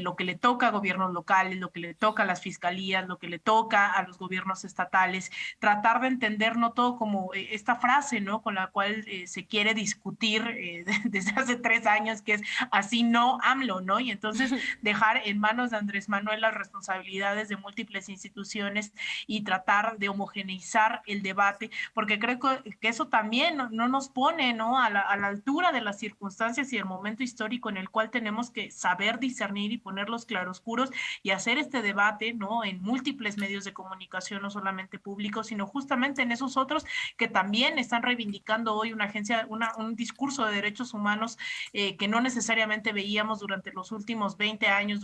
lo que le toca a gobiernos locales, lo que le toca a las fiscalías, lo que le toca a los gobiernos estatales, tratar de entender no todo como esta frase, ¿no?, con la cual se quiere discutir desde hace 3 años, que es así no AMLO, ¿no? Y entonces dejar en manos de Andrés Manuel las responsabilidades de múltiples instituciones y tratar de homogeneizar el debate, porque creo que eso también no nos pone, ¿no?, a la altura de las circunstancias y el momento histórico en el cual tenemos que saber discernir y poner los claroscuros y hacer este debate, ¿no?, en múltiples medios de comunicación, no solamente públicos, sino justamente en esos otros que también están reivindicando hoy un discurso de derechos humanos que no necesariamente veíamos durante los últimos 20 años,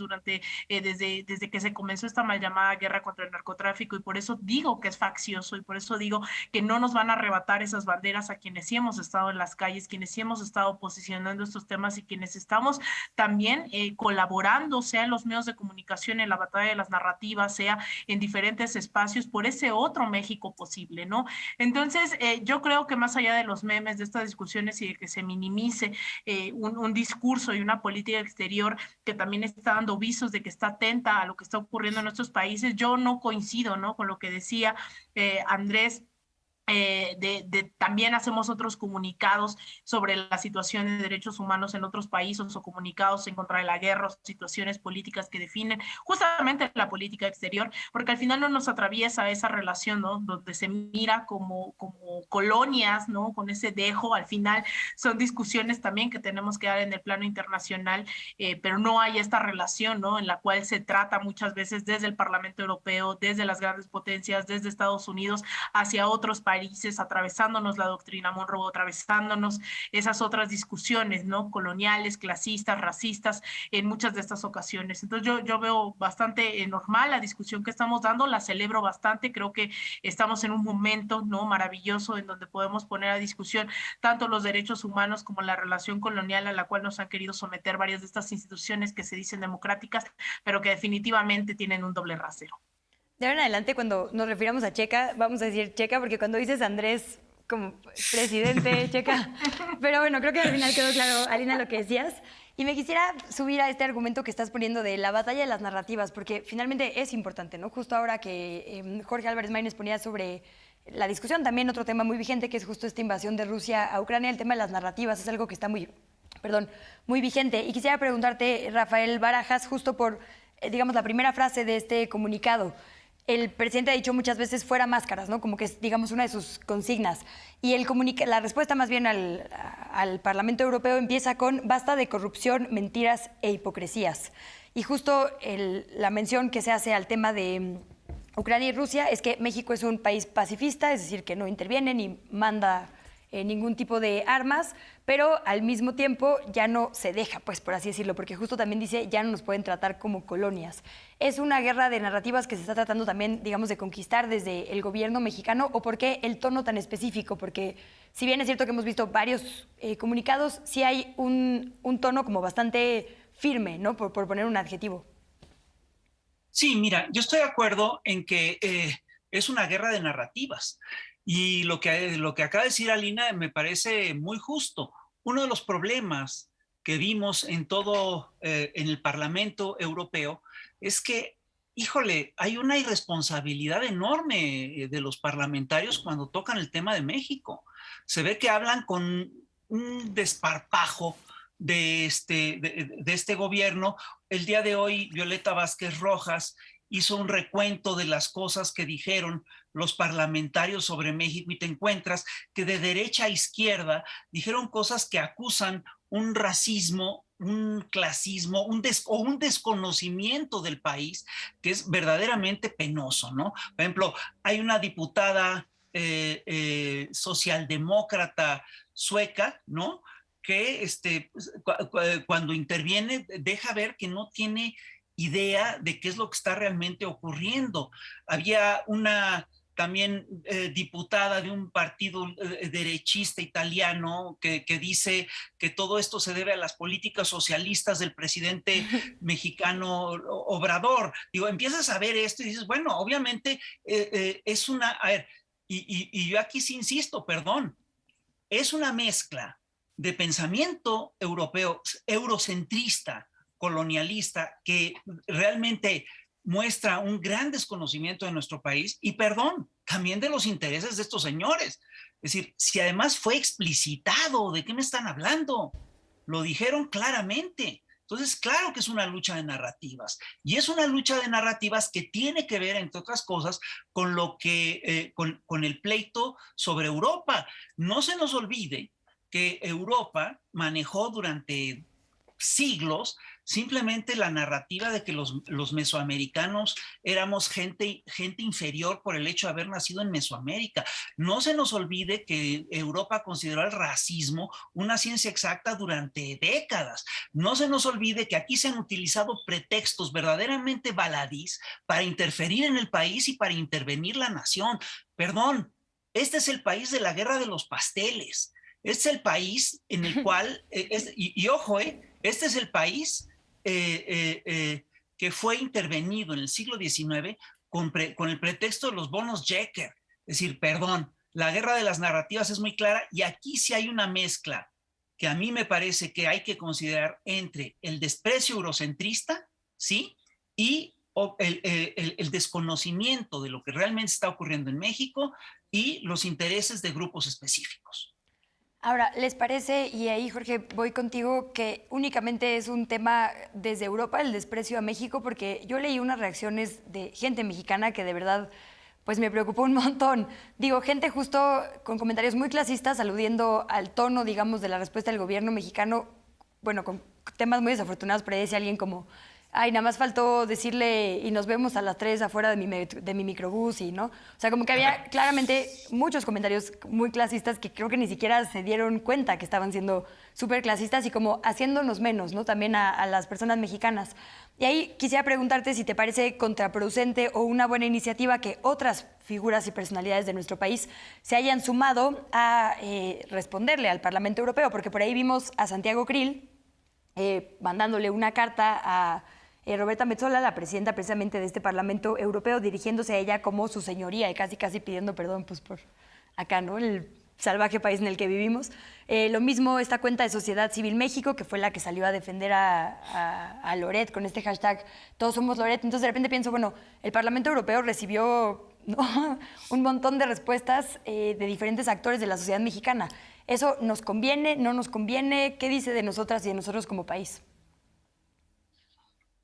desde que se comenzó esta mal llamada guerra contra el narcotráfico, y por eso digo que es faccioso y por eso digo que no nos van a arrebatar esas banderas a quienes sí hemos estado en las calles, quienes sí hemos estado posicionando estos temas y quienes estamos también colaborando, sea en los medios de comunicación, en la batalla de las narrativas, sea en diferentes espacios, por ese otro México posible, ¿no? Entonces, yo creo que más allá de los memes, de estas discusiones y de que se minimice un discurso y una política exterior que también está dando visos de que está atenta a lo que está ocurriendo en nuestros países, yo no coincido, ¿no?, con lo que decía Andrés. También hacemos otros comunicados sobre la situación de derechos humanos en otros países o comunicados en contra de la guerra o situaciones políticas que definen justamente la política exterior, porque al final no nos atraviesa esa relación, ¿no?, donde se mira como colonias, ¿no?, con ese dejo. Al final son discusiones también que tenemos que dar en el plano internacional, pero no hay esta relación, ¿no?, en la cual se trata muchas veces desde el Parlamento Europeo, desde las grandes potencias, desde Estados Unidos hacia otros países narices, atravesándonos la doctrina Monroe, atravesándonos esas otras discusiones, ¿no? Coloniales, clasistas, racistas, en muchas de estas ocasiones. Entonces yo veo bastante normal la discusión que estamos dando, la celebro bastante, creo que estamos en un momento, ¿no?, maravilloso en donde podemos poner a discusión tanto los derechos humanos como la relación colonial a la cual nos han querido someter varias de estas instituciones que se dicen democráticas, pero que definitivamente tienen un doble rasero. De ahora en adelante, cuando nos refiramos a Checa, vamos a decir Checa, porque cuando dices Andrés como presidente, Checa. Pero bueno, creo que al final quedó claro, Alina, lo que decías. Y me quisiera subir a este argumento que estás poniendo de la batalla de las narrativas, porque finalmente es importante, ¿no? Justo ahora que Jorge Álvarez Maínez ponía sobre la discusión, también otro tema muy vigente, que es justo esta invasión de Rusia a Ucrania, el tema de las narrativas es algo que está muy vigente. Y quisiera preguntarte, Rafael Barajas, justo por, digamos, la primera frase de este comunicado. El presidente ha dicho muchas veces fuera máscaras, ¿no? Como que es, digamos, una de sus consignas. Y la respuesta más bien al Parlamento Europeo empieza con basta de corrupción, mentiras e hipocresías. Y justo la mención que se hace al tema de Ucrania y Rusia es que México es un país pacifista, es decir, que no interviene ni manda ningún tipo de armas, pero al mismo tiempo ya no se deja, pues por así decirlo, porque justo también dice ya no nos pueden tratar como colonias. ¿Es una guerra de narrativas que se está tratando también, digamos, de conquistar desde el gobierno mexicano, o por qué el tono tan específico? Porque si bien es cierto que hemos visto varios comunicados, sí hay un tono como bastante firme, ¿no? Por poner un adjetivo. Sí, mira, yo estoy de acuerdo en que es una guerra de narrativas. Y lo que acaba de decir Alina me parece muy justo. Uno de los problemas que vimos en el Parlamento Europeo es que, híjole, hay una irresponsabilidad enorme de los parlamentarios cuando tocan el tema de México. Se ve que hablan con un desparpajo de este gobierno. El día de hoy, Violeta Vázquez Rojas hizo un recuento de las cosas que dijeron los parlamentarios sobre México y te encuentras que de derecha a izquierda dijeron cosas que acusan un racismo, un clasismo, un desconocimiento del país que es verdaderamente penoso, ¿no? Por ejemplo, hay una diputada socialdemócrata sueca, ¿no?, que cuando interviene deja ver que no tiene idea de qué es lo que está realmente ocurriendo. Había una también diputada de un partido derechista italiano que dice que todo esto se debe a las políticas socialistas del presidente mexicano Obrador. Digo, empiezas a ver esto y dices, bueno, obviamente es una... A ver, y yo aquí sí insisto, perdón, es una mezcla de pensamiento europeo, eurocentrista, colonialista, que realmente muestra un gran desconocimiento de nuestro país y, perdón, también de los intereses de estos señores. Es decir, si además fue explicitado, ¿de qué me están hablando? Lo dijeron claramente. Entonces, claro que es una lucha de narrativas. Y es una lucha de narrativas que tiene que ver, entre otras cosas, con con el pleito sobre Europa. No se nos olvide que Europa manejó durante siglos simplemente la narrativa de que los mesoamericanos éramos gente inferior por el hecho de haber nacido en Mesoamérica. No se nos olvide que Europa consideró el racismo una ciencia exacta durante décadas. No se nos olvide que aquí se han utilizado pretextos verdaderamente baladís para interferir en el país y para intervenir la nación. Perdón, este es el país de la guerra de los pasteles. Este es el país en el cual, ojo, este es el país que fue intervenido en el siglo XIX con el pretexto de los bonos Jecker. Es decir, perdón, la guerra de las narrativas es muy clara y aquí sí hay una mezcla que a mí me parece que hay que considerar entre el desprecio eurocentrista, ¿sí?, y el desconocimiento de lo que realmente está ocurriendo en México y los intereses de grupos específicos. Ahora, ¿les parece, y ahí Jorge voy contigo, que únicamente es un tema desde Europa el desprecio a México? Porque yo leí unas reacciones de gente mexicana que de verdad pues me preocupó un montón. Digo, gente justo con comentarios muy clasistas aludiendo al tono, digamos, de la respuesta del gobierno mexicano, bueno, con temas muy desafortunados, pero decía alguien como ay, nada más faltó decirle y nos vemos a las 3 afuera de mi microbús y, ¿no? O sea, como que había claramente muchos comentarios muy clasistas que creo que ni siquiera se dieron cuenta que estaban siendo súper clasistas y como haciéndonos menos, ¿no? También a las personas mexicanas. Y ahí quisiera preguntarte si te parece contraproducente o una buena iniciativa que otras figuras y personalidades de nuestro país se hayan sumado a responderle al Parlamento Europeo, porque por ahí vimos a Santiago Krill mandándole una carta a Roberta Metsola, la presidenta precisamente de este Parlamento Europeo, dirigiéndose a ella como su señoría y casi pidiendo perdón pues, por acá, ¿no? El salvaje país en el que vivimos. Lo mismo esta cuenta de Sociedad Civil México, que fue la que salió a defender a Loret con este hashtag Todos somos Loret. Entonces de repente pienso, bueno, el Parlamento Europeo recibió, ¿no?, un montón de respuestas de diferentes actores de la sociedad mexicana. ¿Eso nos conviene, no nos conviene? ¿Qué dice de nosotras y de nosotros como país?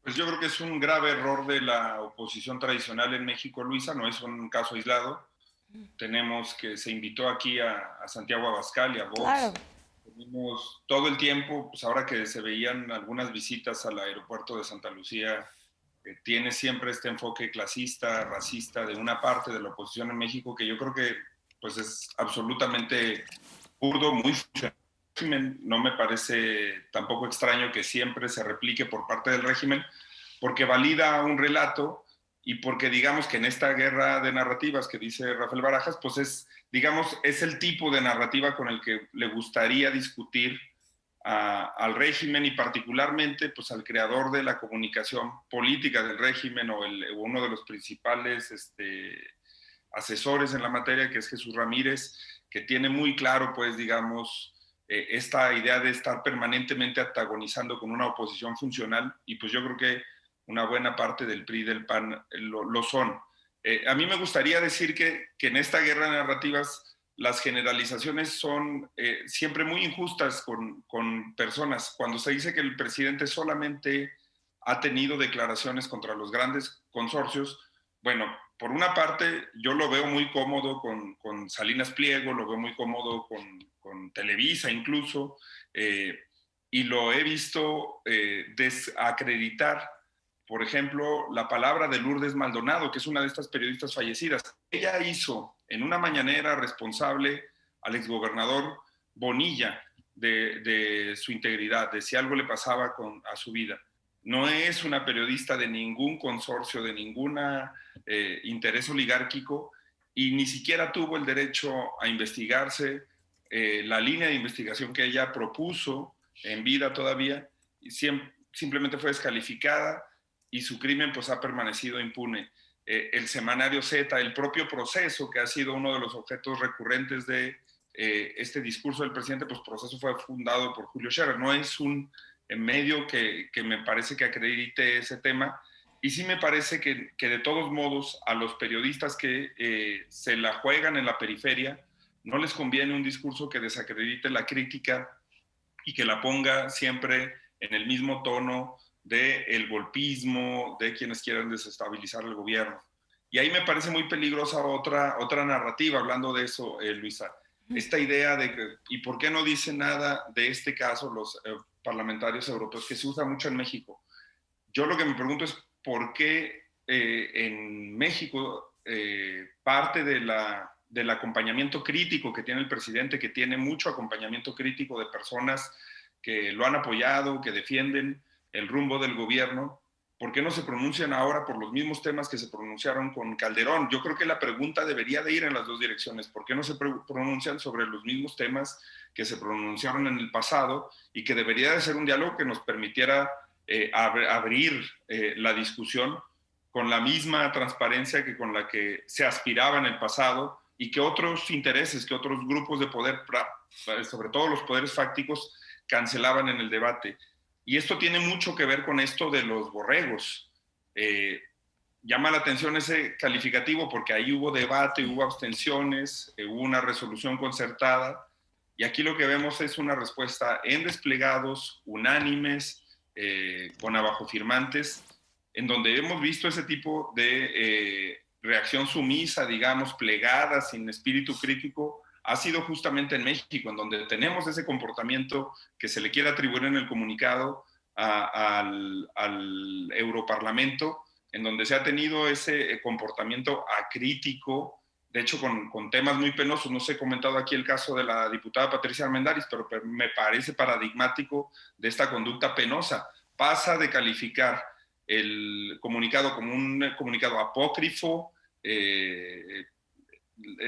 Pues yo creo que es un grave error de la oposición tradicional en México, Luisa, no es un caso aislado. Tenemos que se invitó aquí a Santiago Abascal y a Vox. Claro. Tenemos todo el tiempo, pues ahora que se veían algunas visitas al aeropuerto de Santa Lucía, tiene siempre este enfoque clasista, racista de una parte de la oposición en México que yo creo que pues es absolutamente burdo, muy funcional. No me parece tampoco extraño que siempre se replique por parte del régimen, porque valida un relato y porque digamos que en esta guerra de narrativas que dice Rafael Barajas, pues es el tipo de narrativa con el que le gustaría discutir al régimen y particularmente pues al creador de la comunicación política del régimen o uno de los principales asesores en la materia, que es Jesús Ramírez, que tiene muy claro, pues digamos, esta idea de estar permanentemente antagonizando con una oposición funcional, y pues yo creo que una buena parte del PRI y del PAN lo son. A mí me gustaría decir que en esta guerra de narrativas las generalizaciones son siempre muy injustas con personas. Cuando se dice que el presidente solamente ha tenido declaraciones contra los grandes consorcios, bueno, por una parte yo lo veo muy cómodo con Salinas Pliego, lo veo muy cómodo con Televisa incluso, y lo he visto desacreditar, por ejemplo, la palabra de Lourdes Maldonado, que es una de estas periodistas fallecidas. Ella hizo en una mañanera responsable al exgobernador Bonilla de su integridad, de si algo le pasaba a su vida. No es una periodista de ningún consorcio, de ningún interés oligárquico, y ni siquiera tuvo el derecho a investigarse. La línea de investigación que ella propuso en vida todavía, simplemente fue descalificada y su crimen pues ha permanecido impune. El semanario Z, el propio Proceso, que ha sido uno de los objetos recurrentes de este discurso del presidente, pues Proceso fue fundado por Julio Scherer. No es un medio que me parece que acredite ese tema, y sí me parece que de todos modos a los periodistas que se la juegan en la periferia no les conviene un discurso que desacredite la crítica y que la ponga siempre en el mismo tono del golpismo, de quienes quieren desestabilizar el gobierno. Y ahí me parece muy peligrosa otra narrativa, hablando de eso, Luisa. Esta idea de que, ¿y por qué no dice nada de este caso los parlamentarios europeos, que se usa mucho en México? Yo lo que me pregunto es por qué en México parte del acompañamiento crítico que tiene el presidente, que tiene mucho acompañamiento crítico de personas que lo han apoyado, que defienden el rumbo del gobierno, ¿por qué no se pronuncian ahora por los mismos temas que se pronunciaron con Calderón? Yo creo que la pregunta debería de ir en las dos direcciones. ¿Por qué no se pronuncian sobre los mismos temas que se pronunciaron en el pasado y que debería de ser un diálogo que nos permitiera abrir la discusión con la misma transparencia que con la que se aspiraba en el pasado, y que otros intereses, que otros grupos de poder, sobre todo los poderes fácticos, cancelaban en el debate? Y esto tiene mucho que ver con esto de los borregos. Llama la atención ese calificativo porque ahí hubo debate, hubo abstenciones, hubo una resolución concertada, y aquí lo que vemos es una respuesta en desplegados, unánimes, con abajofirmantes, en donde hemos visto ese tipo de reacción sumisa, digamos, plegada, sin espíritu crítico. Ha sido justamente en México, en donde tenemos ese comportamiento que se le quiere atribuir en el comunicado al Europarlamento, en donde se ha tenido ese comportamiento acrítico, de hecho con temas muy penosos. No sé, he comentado aquí el caso de la diputada Patricia Armendáriz, pero me parece paradigmático de esta conducta penosa. Pasa de calificar el comunicado como un comunicado apócrifo,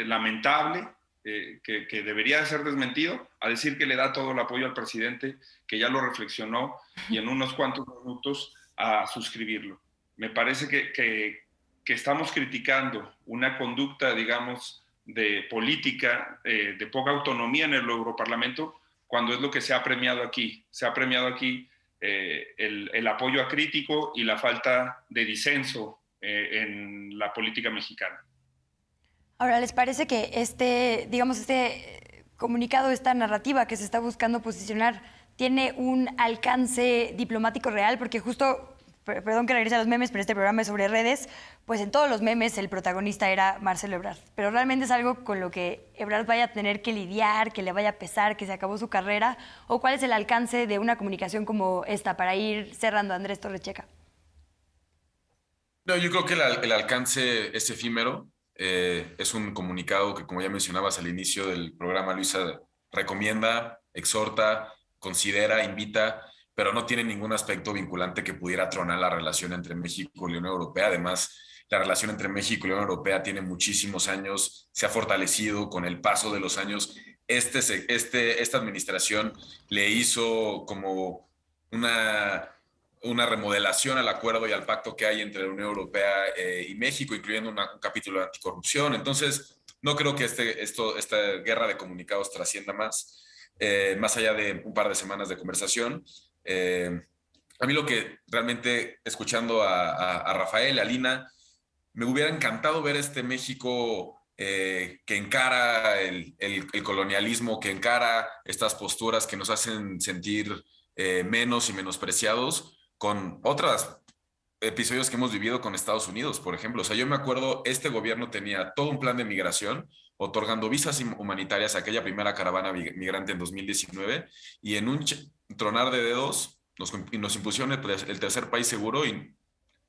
lamentable, que debería ser desmentido, a decir que le da todo el apoyo al presidente, que ya lo reflexionó y en unos cuantos minutos a suscribirlo. Me parece que estamos criticando una conducta, digamos, de política, de poca autonomía en el Europarlamento, cuando es lo que se ha premiado aquí. Se ha premiado aquí el apoyo acrítico y la falta de disenso en la política mexicana. Ahora, ¿les parece que este comunicado, esta narrativa que se está buscando posicionar, tiene un alcance diplomático real? Porque justo, perdón que regrese a los memes, pero este programa es sobre redes, pues en todos los memes el protagonista era Marcelo Ebrard. Pero realmente es algo con lo que Ebrard vaya a tener que lidiar, que le vaya a pesar, que se acabó su carrera. ¿O cuál es el alcance de una comunicación como esta para ir cerrando, Andrés Torrecheca? No, yo creo que el alcance es efímero. Es un comunicado que, como ya mencionabas al inicio del programa, Luisa, recomienda, exhorta, considera, invita, pero no tiene ningún aspecto vinculante que pudiera tronar la relación entre México y la Unión Europea. Además, la relación entre México y la Unión Europea tiene muchísimos años, se ha fortalecido con el paso de los años. Esta administración le hizo como una remodelación al acuerdo y al pacto que hay entre la Unión Europea y México, incluyendo un capítulo de anticorrupción. Entonces, no creo que esta guerra de comunicados trascienda más allá de un par de semanas de conversación. A mí lo que realmente, escuchando a Rafael, a Lina, me hubiera encantado ver este México que encara el colonialismo, que encara estas posturas que nos hacen sentir menos y menospreciados, con otros episodios que hemos vivido con Estados Unidos, por ejemplo. O sea, yo me acuerdo, este gobierno tenía todo un plan de migración, otorgando visas humanitarias a aquella primera caravana migrante en 2019, y en un tronar de dedos nos impusieron el tercer país seguro y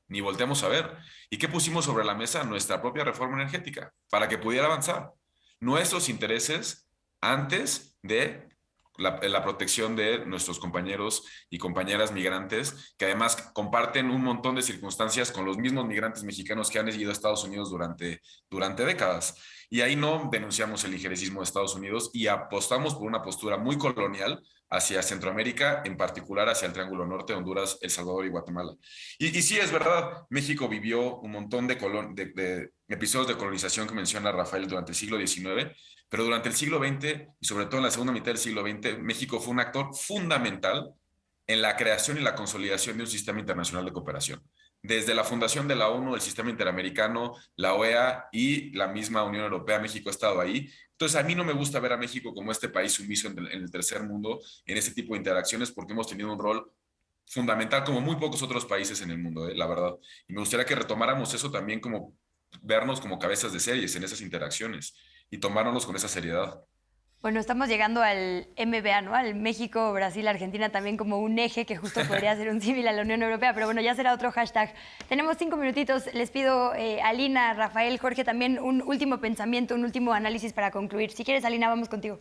ni volteamos a ver. ¿Y qué pusimos sobre la mesa? Nuestra propia reforma energética, para que pudiera avanzar nuestros intereses antes de la protección de nuestros compañeros y compañeras migrantes, que además comparten un montón de circunstancias con los mismos migrantes mexicanos que han ido a Estados Unidos durante décadas. Y ahí no denunciamos el ligerecismo de Estados Unidos y apostamos por una postura muy colonial hacia Centroamérica, en particular hacia el Triángulo Norte, Honduras, El Salvador y Guatemala. Y sí, es verdad, México vivió un montón de episodios de colonización que menciona Rafael durante el siglo XIX, pero durante el siglo XX, y sobre todo en la segunda mitad del siglo XX, México fue un actor fundamental en la creación y la consolidación de un sistema internacional de cooperación. Desde la fundación de la ONU, el sistema interamericano, la OEA y la misma Unión Europea, México ha estado ahí. Entonces, a mí no me gusta ver a México como este país sumiso en el tercer mundo, en este tipo de interacciones, porque hemos tenido un rol fundamental como muy pocos otros países en el mundo, la verdad. Y me gustaría que retomáramos eso también, como vernos como cabezas de series en esas interacciones y tomárnoslos con esa seriedad. Bueno, estamos llegando al MBA, ¿no? Al México, Brasil, Argentina también como un eje que justo podría ser un símil a la Unión Europea, pero bueno, ya será otro hashtag. Tenemos 5 minutitos, les pido a Lina, Rafael, Jorge, también un último pensamiento, un último análisis para concluir. Si quieres, Alina, vamos contigo.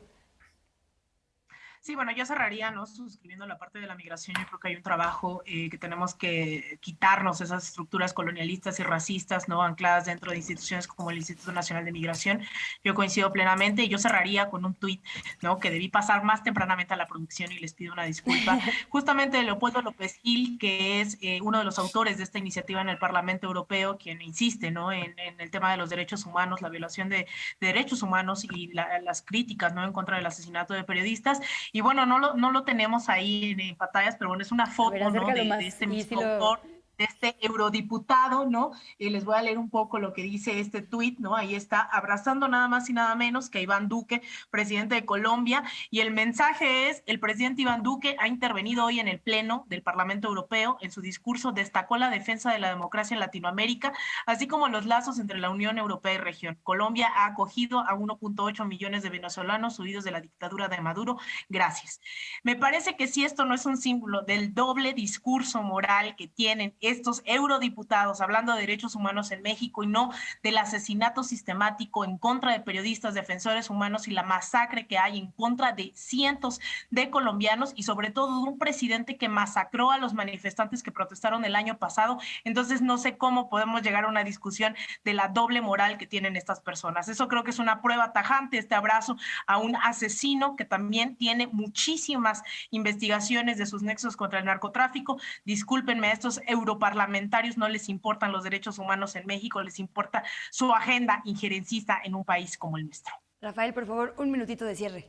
Sí, bueno, yo cerraría, ¿no? Suscribiendo la parte de la migración. Yo creo que hay un trabajo que tenemos que quitarnos esas estructuras colonialistas y racistas, ¿no? Ancladas dentro de instituciones como el Instituto Nacional de Migración. Yo coincido plenamente. Yo cerraría con un tuit, ¿no? Que debí pasar más tempranamente a la producción y les pido una disculpa. Justamente de Leopoldo López Gil, que es uno de los autores de esta iniciativa en el Parlamento Europeo, quien insiste, ¿no? En el tema de los derechos humanos, la violación de derechos humanos y las críticas, ¿no? En contra del asesinato de periodistas. Y bueno, no lo tenemos ahí en pantallas, pero bueno, es una foto, ¿no? de este mismo autor de este eurodiputado, ¿no? Les voy a leer un poco lo que dice este tuit, ¿no? Ahí está, abrazando nada más y nada menos que a Iván Duque, presidente de Colombia, y el mensaje es: el presidente Iván Duque ha intervenido hoy en el Pleno del Parlamento Europeo. En su discurso destacó la defensa de la democracia en Latinoamérica, así como los lazos entre la Unión Europea y región. Colombia ha acogido a 1.8 millones de venezolanos huidos de la dictadura de Maduro. Gracias. Me parece que si esto no es un símbolo del doble discurso moral que tienen estos eurodiputados hablando de derechos humanos en México y no del asesinato sistemático en contra de periodistas, defensores humanos y la masacre que hay en contra de cientos de colombianos y sobre todo de un presidente que masacró a los manifestantes que protestaron el año pasado, entonces no sé cómo podemos llegar a una discusión de la doble moral que tienen estas personas. Eso creo que es una prueba tajante, este abrazo a un asesino que también tiene muchísimas investigaciones de sus nexos contra el narcotráfico. Discúlpenme, a estos europarlamentarios no les importan los derechos humanos en México, les importa su agenda injerencista en un país como el nuestro. Rafael, por favor, un minutito de cierre.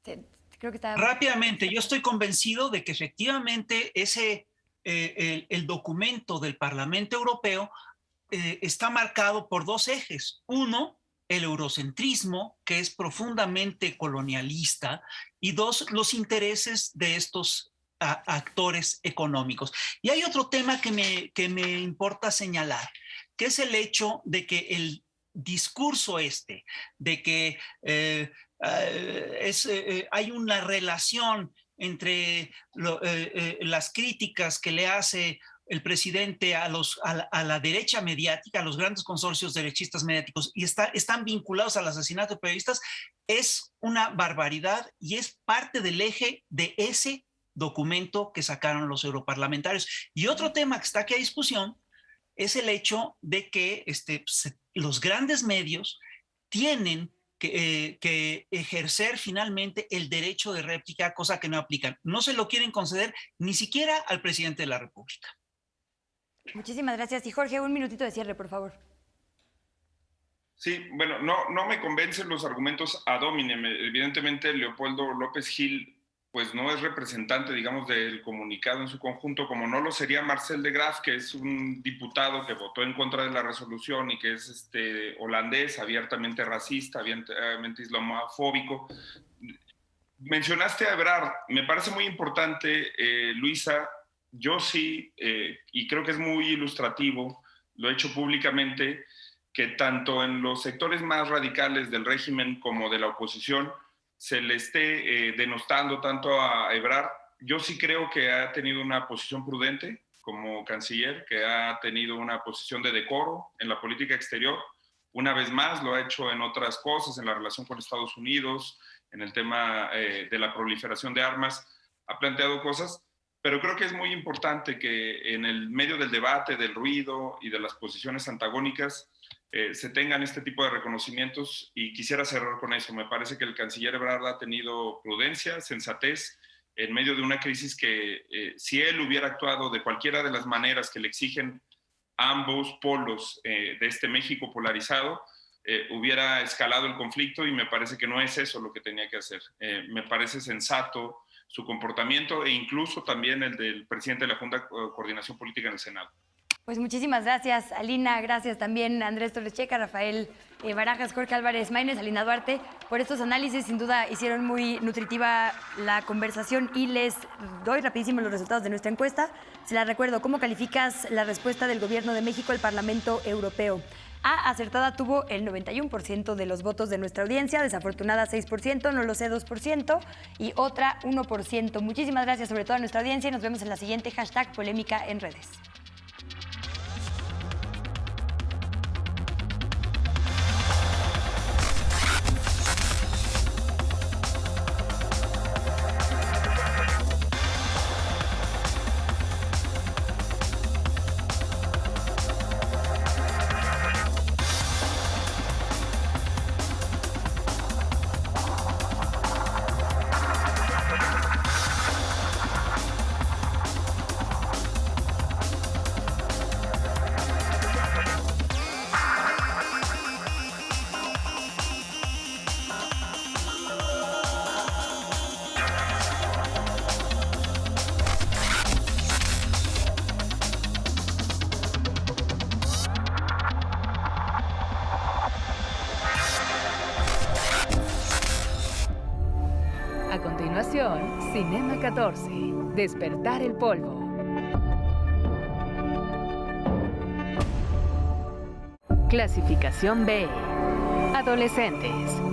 Creo que está... Rápidamente, yo estoy convencido de que efectivamente el documento del Parlamento Europeo está marcado por dos ejes. Uno, el eurocentrismo, que es profundamente colonialista, y dos, los intereses de estos actores económicos. Y hay otro tema que me importa señalar, que es el hecho de que el discurso de que hay una relación entre las críticas que le hace el presidente a la derecha mediática, a los grandes consorcios derechistas mediáticos, y están vinculados al asesinato de periodistas, es una barbaridad y es parte del eje de ese documento que sacaron los europarlamentarios. Y otro tema que está aquí a discusión es el hecho de que los grandes medios tienen que ejercer finalmente el derecho de réplica, cosa que no aplican. No se lo quieren conceder ni siquiera al presidente de la República. Muchísimas gracias. Y Jorge, un minutito de cierre, por favor. Sí, bueno, no me convencen los argumentos ad hominem. Evidentemente, Leopoldo López Gil pues no es representante, digamos, del comunicado en su conjunto, como no lo sería Marcel de Graaf, que es un diputado que votó en contra de la resolución y que es holandés, abiertamente racista, abiertamente islamofóbico. Mencionaste a Ebrard, me parece muy importante, Luisa, yo sí, y creo que es muy ilustrativo, lo he hecho públicamente, que tanto en los sectores más radicales del régimen como de la oposición se le esté denostando tanto a Ebrard. Yo sí creo que ha tenido una posición prudente como canciller, que ha tenido una posición de decoro en la política exterior. Una vez más lo ha hecho en otras cosas, en la relación con Estados Unidos, en el tema de la proliferación de armas, ha planteado cosas, pero creo que es muy importante que en el medio del debate, del ruido y de las posiciones antagónicas, se tengan este tipo de reconocimientos, y quisiera cerrar con eso. Me parece que el canciller Ebrard ha tenido prudencia, sensatez, en medio de una crisis que si él hubiera actuado de cualquiera de las maneras que le exigen ambos polos de este México polarizado, hubiera escalado el conflicto, y me parece que no es eso lo que tenía que hacer. Me parece sensato su comportamiento, e incluso también el del presidente de la Junta de Coordinación Política en el Senado. Pues muchísimas gracias, Alina, gracias también Andrés Torres Checa, Rafael Barajas, Jorge Álvarez Maínez, Alina Duarte, por estos análisis. Sin duda hicieron muy nutritiva la conversación, y les doy rapidísimo los resultados de nuestra encuesta. Se la recuerdo: ¿cómo calificas la respuesta del Gobierno de México al Parlamento Europeo? A, acertada tuvo el 91% de los votos de nuestra audiencia, desafortunada 6%, no lo sé 2%, y otra 1%. Muchísimas gracias sobre todo a nuestra audiencia, y nos vemos en la siguiente #polémica en redes. A continuación, Cinema 14. Despertar el polvo. Clasificación B. Adolescentes.